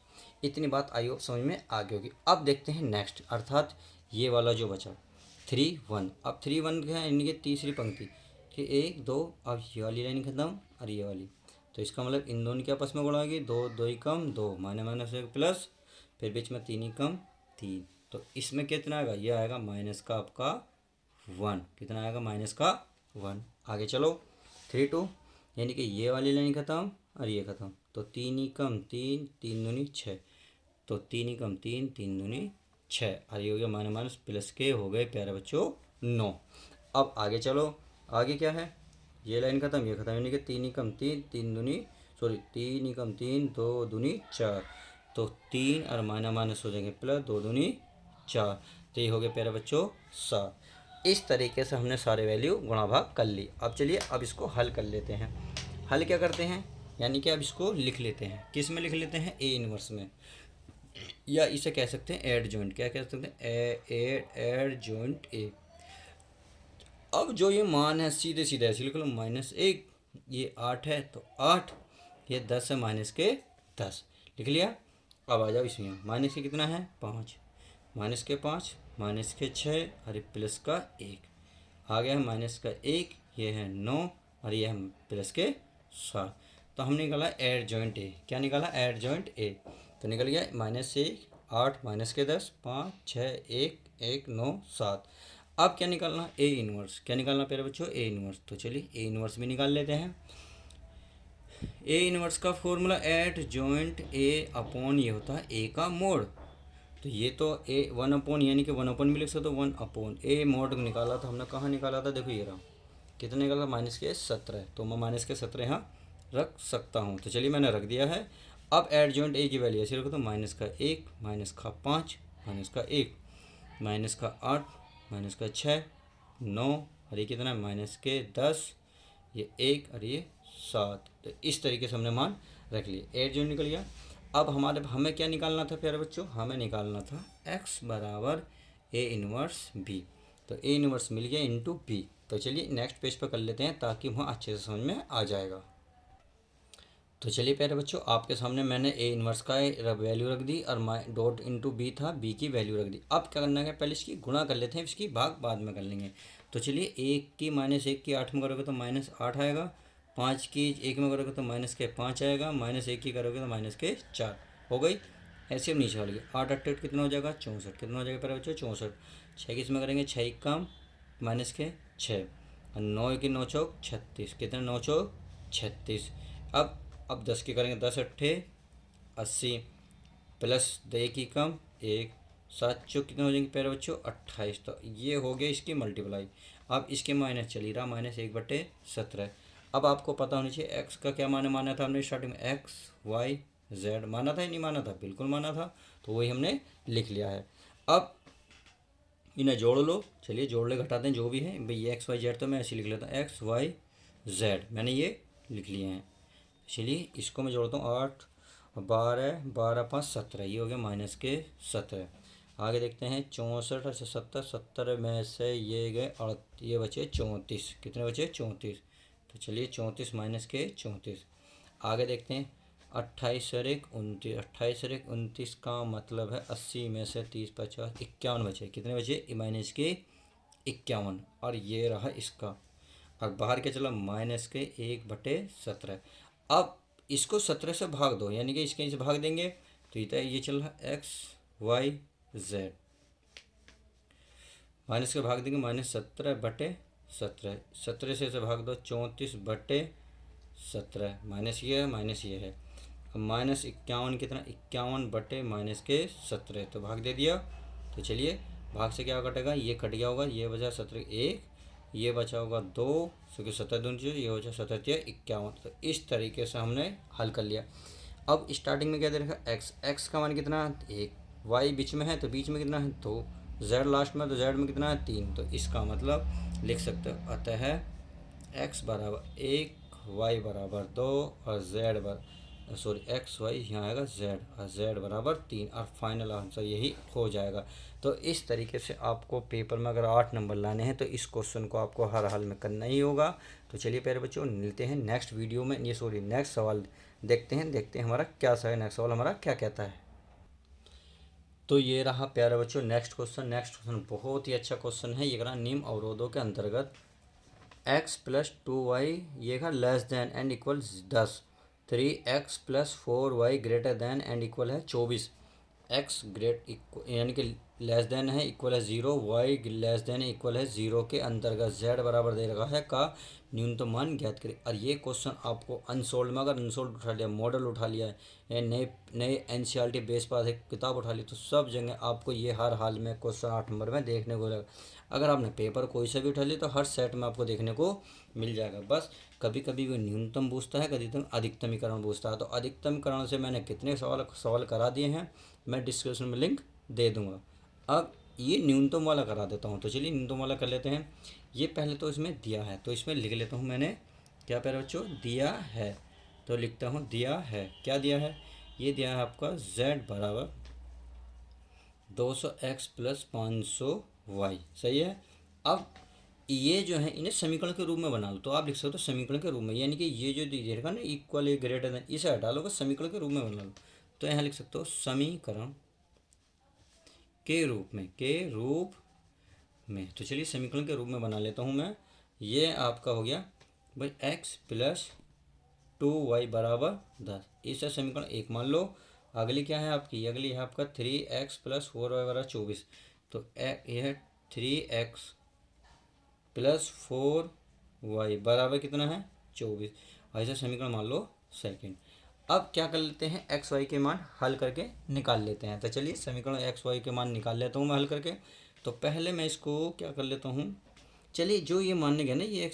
इतनी बात आई होप समझ में आ गई होगी। अब देखते हैं नेक्स्ट, अर्थात ये वाला जो बचा 3 1। अब 3 1 क्या है, यानी कि तीसरी पंक्ति कि 1 2, अब ये वाली लाइन खत्म और ये वाली, तो इसका मतलब इन दोनों की आपस में गुणा होगी, 2 2 ही कम 2, माइनस 1 प्लस, फिर बीच में 3 ही कम 3, तो इसमें कितना आएगा, ये आएगा माइनस का आपका 1। कितना आएगा, माइनस का 1। आगे चलो 3 2, यानी कि ये वाली लाइन खत्म और ये खत्म, तो 3 ही कम 3, 3 दूनी 6, तो 3 ही कम 3, 3 दूनी 6, और ये हो गया माइनस प्लस के हो गए प्यारे बच्चों 9। अब आगे चलो, आगे क्या है, ये लाइन खत्म ये खत्म, यानी कि 3 ही कम 3, 3 ही कम 3, 2 दूनी 4, तो 3 और माइनस हो जाएंगे प्लस, 2 दूनी 4, तो ये हो गया प्यारे बच्चों 7। इस तरीके से हमने सारे वैल्यू गुणा भाग कर ली। अब चलिए अब इसको हल कर लेते हैं। हल क्या करते हैं, यानी कि अब इसको लिख लेते हैं, किस में लिख लेते हैं, ए इनवर्स में, या इसे कह सकते हैं एड जॉइंट, क्या कह सकते हैं, एड जॉइंट ए। अब जो ये मान है सीधे सीधे ऐसे लिख लो, -1, ये 8 है तो 8, ये 10 है माइनस के 10, लिख लिया। अब आ जाओ इसमें, माइनस के कितना है 5, माइनस के 5, माइनस के 6, अरे प्लस का 1 आ गया है, माइनस का 1, ये है 9, और ये है प्लस के 7। तो हमने निकाला एड जॉइंट ए, क्या निकाला, एड जॉइंट ए, तो निकल गया -1 8 माइनस के 10 5 6 1 1 9 7। अब क्या निकालना, ए इनवर्स, क्या निकालना प्यारे बच्चों, ए इनवर्स। तो चलिए ए इनवर्स भी निकाल लेते हैं। ए इनवर्स का फॉर्मूला एट जॉइंट ए अपॉन ये होता है ए का मोड। तो ये तो ए 1 अपॉन, यानी कि 1 अपॉन भी लिख सकते हो, 1 अपॉन ए मोड निकाला था हमने, कहाँ निकाला था, देखो ये रहा, कितना निकाला, -17, तो मैं -17 यहाँ रख सकता हूँ। तो चलिए मैंने रख दिया है। अब एड जॉइंट ए की वैल्यू ऐसे रखो, तो -1 -5 -1 -8 -6 9, और ये कितना है -10, ये 1 और ये 7। तो इस तरीके से हमने मान रख लिए, 8 जो निकल गया। अब हमें क्या निकालना था प्यारे बच्चों, हमें निकालना था x बराबर ए इनवर्स बी। तो ए इनवर्स मिल गया इंटू बी। तो चलिए नेक्स्ट पेज पर कर लेते हैं ताकि वहाँ अच्छे से समझ में आ जाएगा। तो चलिए प्यारे बच्चों, आपके सामने मैंने ए इनवर्स का वैल्यू रख दी और डॉट इंटू बी था, बी की वैल्यू रख दी। अब क्या करना है, पहले इसकी गुणा कर लेते हैं, इसकी भाग बाद में कर लेंगे। तो चलिए 1 की माइनस 1 की 8 में करोगे तो -8 आएगा, 5 की 1 में करोगे तो माइनस के 5 आएगा, -1 की करोगे तो माइनस के 4 हो गई। ऐसे हम नीचे वाले 8 8 कितना हो जाएगा 64, कितना हो जाएगा प्यारे बच्चों 64। 6 की इसमें करेंगे 6 कम माइनस के 6, और 9 की 9 चौक 36, कितना 9 चौक 36। अब 10 की करेंगे 10 अट्ठे 80, प्लस 2 की कम 1, 7 चौक कितने हो जाएंगे प्यारे बच्चों 28। तो ये हो गया इसकी मल्टीप्लाई। अब इसके माइनस चल ही रहा, -1/17। अब आपको पता होना चाहिए एक्स का क्या माना था हमने स्टार्टिंग में, एक्स वाई जेड माना था या नहीं माना था, बिल्कुल माना था। तो वही हमने लिख लिया है। अब इन्हें जोड़ लो, चलिए जोड़ ले घटाते हैं जो भी है भाई, एक्स वाई जेड तो मैं ऐसे लिख लेता हूँ, एक्स वाई जेड मैंने ये लिख लिए हैं। चलिए इसको मैं जोड़ता हूँ, 8 12 12 5 17, ये हो गया -17। आगे देखते हैं 64 अच्छा 70, 70 में से ये गए ये बचे 34, कितने बचे 34। तो चलिए 34 माइनस के 34। आगे देखते हैं 28 और 1 29, 28 और 1 29 का मतलब है 80 में से 30 50 51 बचे, कितने बचे माइनस के 51। और ये रहा इसका, और बाहर क्या चला -1/17। अब इसको 17 से भाग दो, यानी कि इसके से भाग देंगे तो ये चल रहा एक्स वाई जेड, माइनस के भाग देंगे -17/17, 17 से भाग दो 34/17, माइनस ये है। अब -51 कितना 51/-17, तो भाग दे दिया। तो चलिए भाग से क्या कटेगा, ये कट गया होगा, ये बचा 17 1, ये बचा होगा 2, क्योंकि 17 दूनी चाहिए, ये बचा 17 51। तो इस तरीके से हमने हल कर लिया। अब स्टार्टिंग में क्या दे रखा एक्स, एक्स का मान कितना है 1, वाई बीच में है तो बीच में कितना है 2, जेड लास्ट में तो जेड में कितना है 3। तो इसका मतलब लिख सकते हो, अतः एक्स बराबर 1, वाई बराबर 2 और जेड एक्स वाई यहाँ आएगा जेड और जेड बराबर 3, और फाइनल आंसर यही हो जाएगा। तो इस तरीके से आपको पेपर में अगर 8 नंबर लाने हैं तो इस क्वेश्चन को आपको हर हाल में करना ही होगा। तो चलिए प्यारे बच्चों, मिलते हैं नेक्स्ट वीडियो में, नेक्स्ट सवाल देखते हैं हमारा क्या सा है, नेक्स्ट सवाल हमारा क्या कहता है। तो ये रहा प्यारे बच्चों नेक्स्ट क्वेश्चन बहुत ही अच्छा क्वेश्चन है। ये करा निम्न अवरोधों के अंतर्गत x + 2y ये का less than and equal 10, 3x + 4y greater than and equal है 24, x यानी कि लेस देन है इक्वल है 0, y लेस देन इक्वल है 0 के अंतर्गत z बराबर दे रखा है का न्यूनतम मान ज्ञात करें। और ये क्वेश्चन आपको अनसोल्ड में, अगर अनसोल्ड उठा लिया, मॉडल उठा लिया है, या नए एनसीईआरटी बेस पर एक किताब उठा ली, तो सब जगह आपको ये हर हाल में क्वेश्चन 8 नंबर में देखने को लगा। अगर आपने पेपर कोई सा भी उठा लिया तो हर सेट में आपको देखने को मिल जाएगा। बस कभी कभी वो न्यूनतम पूछता है, कभी अधिकतमीकरण पूछता है। तो अधिकतमीकरण से मैंने कितने सवाल करा दिए हैं, मैं डिस्क्रिप्शन में लिंक दे दूँगा। अब ये न्यूनतम वाला करा देता हूँ। तो चलिए न्यूनतम वाला कर लेते हैं। ये पहले तो इसमें दिया है, तो इसमें लिख लेता हूँ मैंने, क्या प्यारे बच्चों दिया है, तो लिखता हूँ दिया है। क्या दिया है, ये दिया है आपका z बराबर 200x + 500y, सही है। अब ये जो है इन्हें समीकरण के रूप में बना लो, तो आप लिख सकते हो समीकरण के रूप में, यानी कि ये जो दिखेगा ना इक्वल ए ग्रेटर देन, इसे हटा लो, समीकरण के रूप में बना लो। तो यहाँ लिख सकते हो समीकरण के रूप में। तो चलिए समीकरण के रूप में बना लेता हूँ मैं। ये आपका हो गया भाई x + 2y बराबर 10, इसे समीकरण 1 मान लो। अगली क्या है आपकी, अगली है आपका 3x + 4y बराबर 24। तो यह 3x + 4y बराबर कितना है 24, ऐसा समीकरण मान लो सेकंड। अब क्या कर लेते हैं, एक्स वाई के मान हल करके निकाल लेते हैं। तो चलिए समीकरण एक्स वाई के मान निकाल लेता हूँ मैं हल करके। तो पहले मैं इसको क्या कर लेता हूँ, चलिए जो ये मानने गया ना ये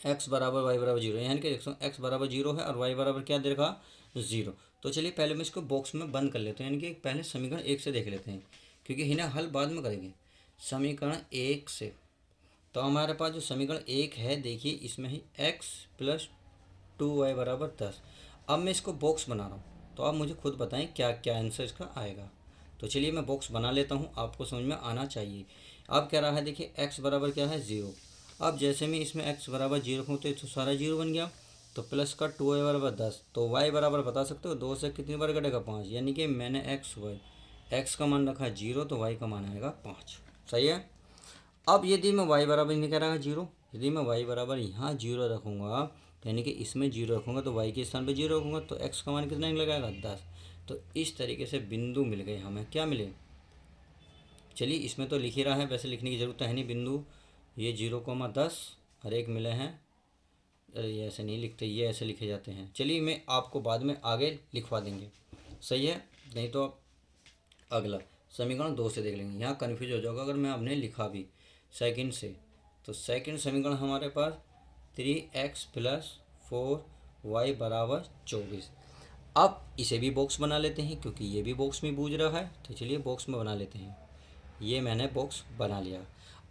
एक्स बराबर वाई बराबर 0, यानी कि एक्स बराबर 0 है और वाई बराबर क्या दे रखा 0। तो चलिए पहले मैं इसको बॉक्स में बंद कर लेता हूँ, यानी कि पहले समीकरण 1 से देख लेते हैं, क्योंकि इन्हें हल बाद में करेंगे। समीकरण 1 से तो हमारे पास जो समीकरण 1 है, देखिए इसमें ही x + 2y बराबर 10। अब मैं इसको बॉक्स बना रहा हूँ, तो आप मुझे खुद बताएं क्या क्या आंसर इसका आएगा। तो चलिए मैं बॉक्स बना लेता हूँ, आपको समझ में आना चाहिए। अब क्या रहा है, देखिए x बराबर क्या है 0। अब जैसे मैं इसमें x बराबर 0 रखूँ तो सारा 0 बन गया। तो प्लस का 2y बराबर 10, तो y बराबर बता सकते हो 2 से कितनी बार कटेगा 5, यानी कि मैंने x का मान रखा है 0, तो y का मान आएगा 5। सही है। अब यदि मैं y बराबर नहीं कह रहा है 0, यदि मैं y बराबर यहाँ 0 रखूँगा, यानी कि इसमें 0 रखूँगा तो y के स्थान पर 0 रखूँगा, तो x का मान कितना लगाएगा 10। तो इस तरीके से बिंदु मिल गए हमें। क्या मिले, चलिए इसमें तो लिख ही रहा है, वैसे लिखने की ज़रूरत है नहीं। बिंदु ये 0,10 और एक मिले हैं। अरे ये ऐसे नहीं लिखते, ये ऐसे लिखे जाते हैं। चलिए मैं आपको बाद में आगे लिखवा देंगे, सही है। नहीं तो आप अगला समीकरण 2 से देख लेंगे, यहाँ कन्फ्यूज हो जाओगा अगर मैं आपने लिखा भी सेकंड से। तो सेकंड समीकरण हमारे पास 3x + 4y बराबर 24। अब इसे भी बॉक्स बना लेते हैं, क्योंकि ये भी बॉक्स में बूझ रहा है। तो चलिए बॉक्स में बना लेते हैं। ये मैंने बॉक्स बना लिया।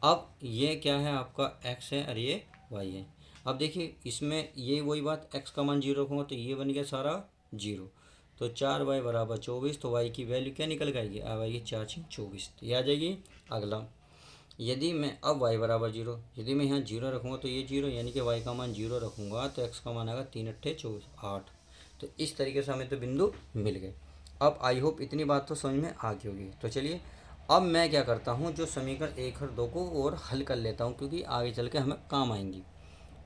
अब ये क्या है, आपका x है और ये y है। अब देखिए इसमें ये वही बात, x का मान 0 रखूँगा तो ये बन गया सारा 0। तो 4y बराबर 24, तो y की वैल्यू क्या निकल के आएगी, अब आएगी 4 × 24, तो ये आ जाएगी। अगला यदि मैं अब y बराबर 0, यदि मैं यहाँ 0 रखूँगा तो ये 0, यानी कि y का मान 0 रखूँगा तो x का मान आएगा 3 × 8 = 24, 8। तो इस तरीके से हमें तो बिंदु मिल गए। अब आई होप इतनी बात तो समझ में आ गई होगी। तो चलिए अब मैं क्या करता हूँ, जो समीकरण 1 और 2 को और हल कर लेता हूँ, क्योंकि आगे चल के हमें काम आएंगी।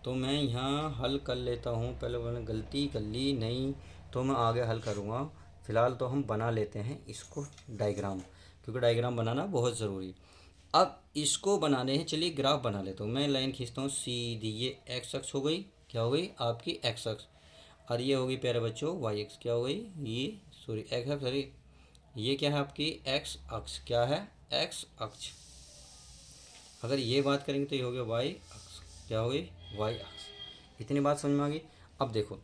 तो मैं यहाँ हल कर लेता हूँ। पहले मैंने गलती कर ली, नहीं तो मैं आगे हल करूँगा। फ़िलहाल तो हम बना लेते हैं इसको डायग्राम, क्योंकि डायग्राम बनाना बहुत ज़रूरी। अब इसको बनाने हैं, चलिए ग्राफ बना लेता हूँ। मैं लाइन खींचता हूँ सीधी। ये एक्स अक्ष हो गई, क्या हो गई आपकी एक्स अक्ष, और ये होगी प्यारे बच्चों वाई अक्ष। क्या हो गई ये, सॉरी एक्स अक्ष, सॉरी ये क्या है आपकी एक्स अक्ष, क्या है एक्स अक्ष। अगर ये बात करेंगे तो ये हो गया वाई अक्ष, क्या हो गई वाई अक्ष। इतनी बात समझ में आ गई। अब देखो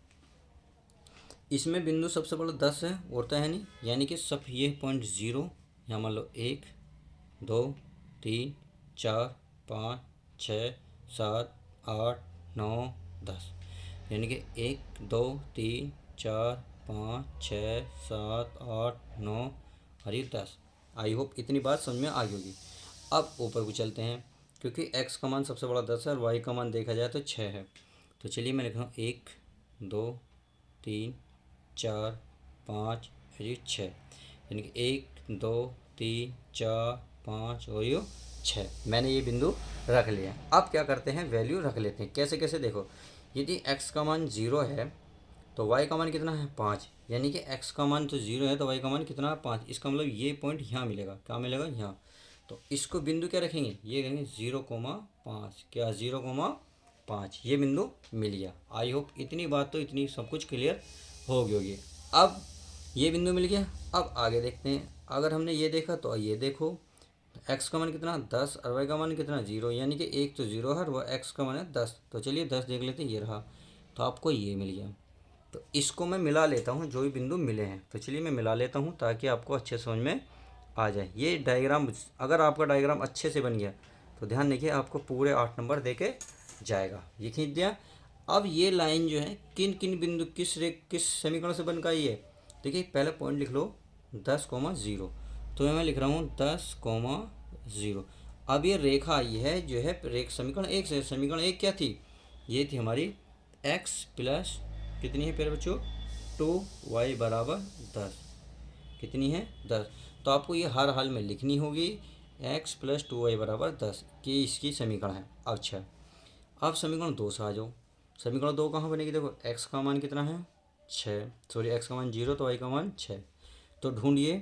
इसमें बिंदु सबसे बड़ा 10 है, और तो है नहीं, यानी कि सब ये पॉइंट 0, यहाँ मान लो 1 2 3 4 5 6 7 8 9 10, यानी कि 1 2 3 4 5 6 7 8 9 और ये 10। आई होप इतनी बात समझ में आ गई होगी। अब ऊपर को चलते हैं, क्योंकि x का मान सबसे बड़ा 10 है और y का मान देखा जाए तो 6 है। तो चलिए मैं लिख रहा हूँ 1 2 3 4 5 और ये 6, यानी कि 1 2 3 4 5 और ये 6। मैंने ये बिंदु रख लिया। अब क्या करते हैं, वैल्यू रख लेते हैं। कैसे कैसे, देखो यदि x का मान 0 है तो y का मान कितना है 5, यानी कि x का मान तो 0 है तो y का मान कितना है 5। इसका मतलब ये पॉइंट यहाँ मिलेगा, क्या मिलेगा यहाँ। तो इसको बिंदु क्या रखेंगे, ये कहेंगे 0,5, क्या 0,5, ये बिंदु मिल गया। आई होप इतनी बात तो इतनी सब कुछ क्लियर हो गई होगी। अब ये बिंदु मिल गया। अब आगे देखते हैं। अगर हमने ये देखा तो ये देखो x का मान कितना 10 और y का मान कितना 0, यानी कि एक तो 0 है और वह x का मान है 10। तो चलिए 10 देख लेते हैं, ये रहा। तो आपको ये मिल गया। तो इसको मैं मिला लेता हूँ, जो भी बिंदु मिले हैं। तो चलिए मैं मिला लेता हूँ ताकि आपको अच्छे समझ में आ जाए। ये डायग्राम, अगर आपका डायग्राम अच्छे से बन गया तो ध्यान देखिए आपको पूरे 8 नंबर दे के जाएगा। ये खींच दिया। अब ये लाइन जो है किन किन बिंदु किस समीकरण से बन का ये, देखिए पहले पॉइंट लिख लो 10,0। तो मैं लिख रहा हूँ 10,0। अब ये रेखा आई है जो है समीकरण 1 से। समीकरण 1 क्या थी, ये थी हमारी x प्लस कितनी है प्यारे बच्चों 2y बराबर 10, कितनी है 10। तो आपको ये हर हाल में लिखनी होगी x + 2y बराबर 10 की इसकी समीकरण है। अच्छा अब समीकरण 2 से आ जाओ। समीकरण 2 कहाँ बनेगी, देखो x का मान कितना है 6, सॉरी x का मान 0 तो y का मान 6। तो ढूंढिए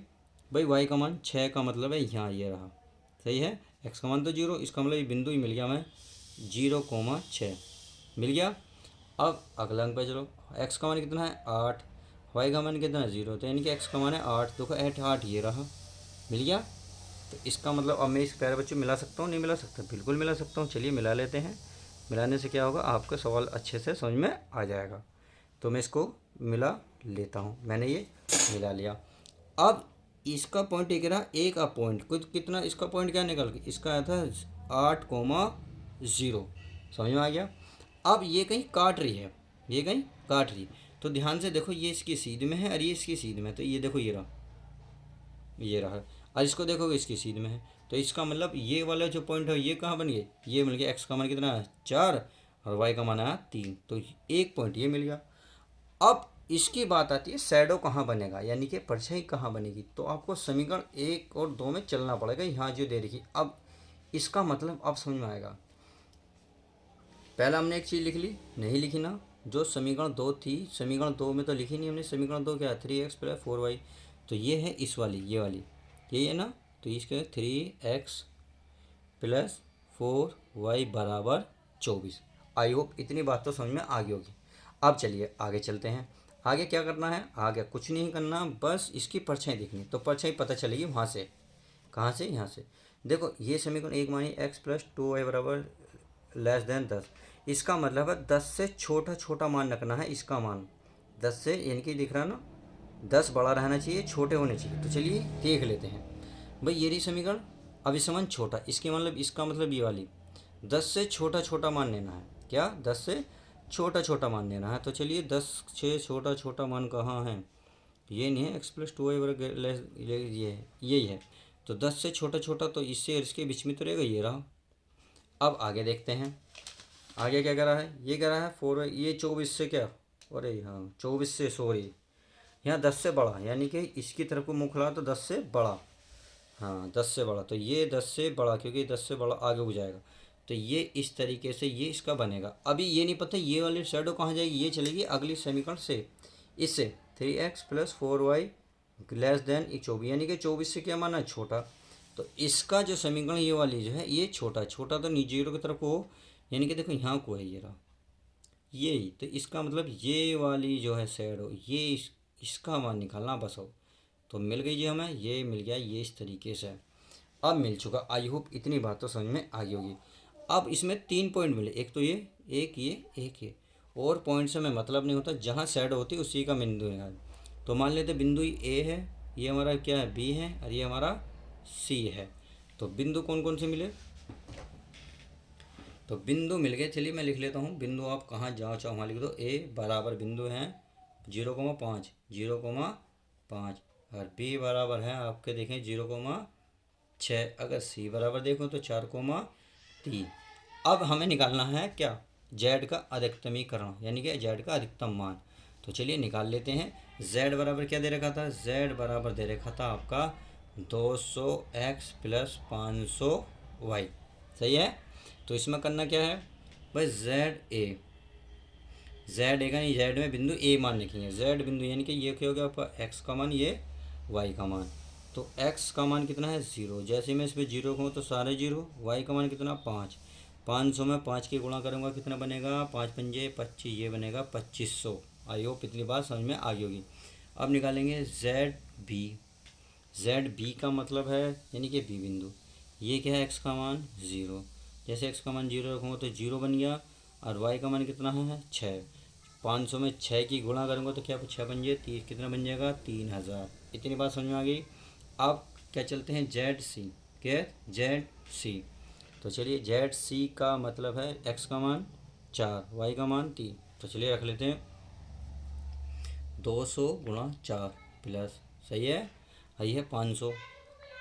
भाई y का मान 6 का मतलब है यहाँ ये रहा, सही है। x का मान तो 0, इसका मतलब ये बिंदु ही मिल गया हमें 0,6 मिल गया। अब अगला अंक पे चलो, x का मान कितना है 8, y का मान कितना है 0, तो यानी कि x का मान है 8। देखो 8 ये रहा, मिल गया। तो इसका मतलब अब मैं इस प्यारे बच्चों मिला सकता हूँ, नहीं मिला सकता, बिल्कुल मिला सकता हूँ। चलिए मिला लेते हैं। मिलाने से क्या होगा, आपका सवाल अच्छे से समझ में आ जाएगा। तो मैं इसको मिला लेता हूँ। मैंने ये मिला लिया। अब इसका पॉइंट एक रहा, एक का पॉइंट कुछ कितना, इसका पॉइंट क्या निकल गया, इसका आया था 8,0। समझ में आ गया। अब ये कहीं काट रही है, ये कहीं काट रही। तो ध्यान से देखो, ये इसकी सीध में है और ये इसकी सीध में है, तो ये देखो ये रहा, ये रहा। और इसको देखोगे इसकी सीध में है, तो इसका मतलब ये वाला जो पॉइंट है ये कहाँ बन गए, ये मिल गया। एक्स का मान कितना है 4 और वाई का मान है 3, तो एक पॉइंट ये मिल गया। अब इसकी बात आती है शैडो कहाँ बनेगा, यानी कि परछाई कहाँ बनेगी। तो आपको समीकरण 1 और 2 में चलना पड़ेगा, यहाँ जो दे रखी। अब इसका मतलब अब समझ में आएगा। पहला हमने एक चीज़ लिख ली, नहीं लिखी ना, जो समीकरण 2 थी, समीकरण 2 में तो लिखी नहीं हमने। समीकरण 2 क्या है, 3x प्लस 4y। तो ये है इस वाली, ये वाली, ये है ना। तो इसके 3x प्लस 4y बराबर 24। आई होप इतनी बात तो समझ में आ गई होगी। अब चलिए आगे चलते हैं। आगे क्या करना है, आगे कुछ नहीं करना, बस इसकी परछाई देखनी। तो परछाई पता चलेगी वहाँ से, कहाँ से, यहाँ से। देखो ये समीकरण 1 मानी x प्लस 2y बराबर लेस देन 10। इसका मतलब है 10 से छोटा छोटा मान रखना है। इसका मान 10 से, यानी कि दिख रहा ना, 10 बड़ा रहना चाहिए, छोटे होने चाहिए। तो चलिए देख लेते हैं भाई, ये रही समीकरण। अब इस समान छोटा, इसके मतलब, इसका मतलब ये वाली 10 से छोटा छोटा मान लेना है। क्या, 10 से छोटा छोटा मान लेना है। तो चलिए 10 से छोटा छोटा मान कहाँ है, ये नहीं है, एक्स प्लस 2y बराबर लेस, ये है, यही है। तो 10 से छोटा छोटा, तो इससे और इसके बीच में तो रहेगा, ये रहा। अब आगे देखते हैं, आगे क्या करा है, ये करा है 4, ये 24 से क्या, अरे हाँ 24 से, सॉरी, यहाँ 10 से बड़ा, यानी कि इसकी तरफ को मुँह खुला तो 10 से बड़ा, हाँ 10 से बड़ा। तो ये 10 से बड़ा, क्योंकि 10 से बड़ा आगे हो जाएगा। तो ये इस तरीके से ये इसका बनेगा। अभी ये नहीं पता ये वाली शैडो कहाँ जाएगी, ये चलेगी अगली समीकरण से, इससे 3x plus 4y less than 24, यानी कि 24 से क्या माना, छोटा। तो इसका जो समीकरण ये वाली जो है, ये छोटा छोटा तो नीचे जीरो की तरफ हो, यानी कि देखो यहाँ को है, ये रहा, यही। तो इसका मतलब ये वाली जो है शैडो, ये इसका मान निकालना बस हो। तो मिल गई जी हमें, ये मिल गया, ये इस तरीके से अब मिल चुका। आई होप इतनी बात तो समझ में आ गई होगी। अब इसमें 3 पॉइंट मिले, एक तो ये, एक ये, एक ये। और पॉइंट से हमें मतलब नहीं होता, जहाँ शैडो होती है उसी का बिंदु निकाल। तो मान लेते बिंदु ए है, ये हमारा क्या है, बी है, और ये हमारा सी है। तो बिंदु कौन कौन से मिले, तो बिंदु मिल गए। चलिए मैं लिख लेता हूँ बिंदु, आप कहाँ जाओ चाहो वहाँ लिख दो। ए बराबर बिंदु हैं 0,5, 0,5, और बी बराबर है आपके देखें 0,6। अगर सी बराबर देखो तो 4,3। अब हमें निकालना है क्या, जेड का अधिकतमीकरण, यानी कि जेड का अधिकतम मान। तो चलिए निकाल लेते हैं। जेड बराबर क्या दे रखा था, जेड बराबर दे रखा था आपका 200x प्लस 500y, सही है। तो इसमें करना क्या है भाई, जेड ए का नहीं, जेड में बिंदु ए मान लिखेंगे, जेड बिंदु, यानी कि ये क्या हो गया आपका एक्स का मान, ये वाई का मान। तो एक्स का मान कितना है 0, जैसे मैं इसमें 0 कहूँ तो सारे 0। वाई का मान कितना 5, 500 में 5 की गुणा करूँगा कितना बनेगा, 5 पंजे 25, ये बनेगा 2500। आई होप इतनी बात समझ में आ गई होगी। अब निकालेंगे जेड बी। जेड बी का मतलब है, यानी कि बी बिंदु, ये क्या है एक्स का मान 0, जैसे एक्स का मान 0 रखूँगा तो 0 बन गया। और वाई का मान कितना है 6, 500 में 6 की गुणा करूँगा तो क्या 6 पंजे 30, कितना बन जाएगा 3000। इतनी बात समझ में आ गई। अब क्या चलते हैं जेड सी, क्या जेड सी। तो चलिए जेड सी का मतलब है एक्स का मान 4, वाई का मान 3। तो चलिए रख लेते हैं 200 गुणा 4 प्लस, सही है, ये है 500,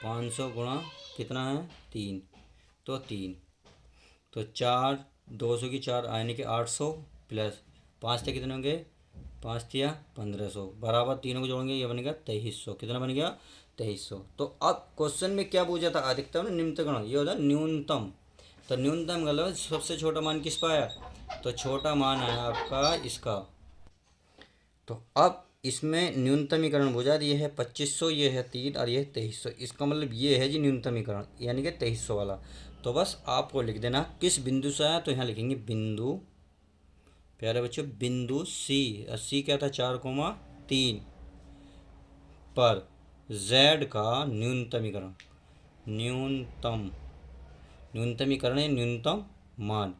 500 गुणा कितना है 3, तो 3, तो 4, 200 की 4 यानी कि 800 प्लस 5 थे कितने होंगे, 5 थिया 1500 बराबर तीनों को जोड़ेंगे, ये बनेगा 2300। कितना बन गया 2300। तो अब क्वेश्चन में क्या पूछा था, अधिकतम न्यूनतम, ये होता है न्यूनतम। तो न्यूनतम मतलब सबसे छोटा मान किस पर आया, तो छोटा मान आया आपका इसका। तो अब इसमें न्यूनतमीकरण बुझा, ये है 2500, ये है 3 और ये है 2300। इसका मतलब ये है जी न्यूनतमीकरण, यानी कि 2300 वाला। तो बस आपको लिख देना किस बिंदु से आया, तो यहाँ लिखेंगे बिंदु, प्यारे बच्चों बिंदु सी। सी क्या था 4,3 पर जेड का न्यूनतमीकरण, न्यूनतमीकरण है न्यूनतम मान।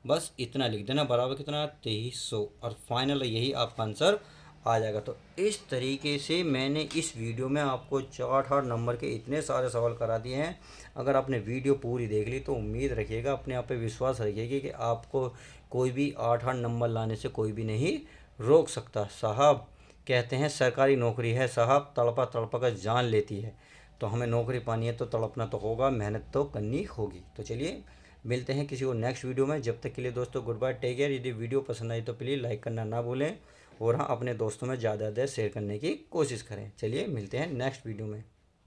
बस इतना लिख देना, बराबर कितना 2300। और फाइनल यही आपका आंसर आ जाएगा। तो इस तरीके से मैंने इस वीडियो में आपको 4-8 नंबर के इतने सारे सवाल करा दिए हैं। अगर आपने वीडियो पूरी देख ली तो उम्मीद रखिएगा, अपने आप पे विश्वास रखिएगा कि आपको कोई भी 8-8 नंबर लाने से कोई भी नहीं रोक सकता। साहब कहते हैं सरकारी नौकरी है साहब, तड़पा तड़पा कर जान लेती है। तो हमें नौकरी पानी है तो तड़पना तो होगा, मेहनत तो करनी होगी। तो चलिए मिलते हैं किसी को नेक्स्ट वीडियो में। जब तक के लिए दोस्तों गुड बाय, टेक केयर। यदि वीडियो पसंद आई तो प्लीज़ लाइक करना ना भूलें और हाँ अपने दोस्तों में ज़्यादा शेयर करने की कोशिश करें। चलिए मिलते हैं नेक्स्ट वीडियो में।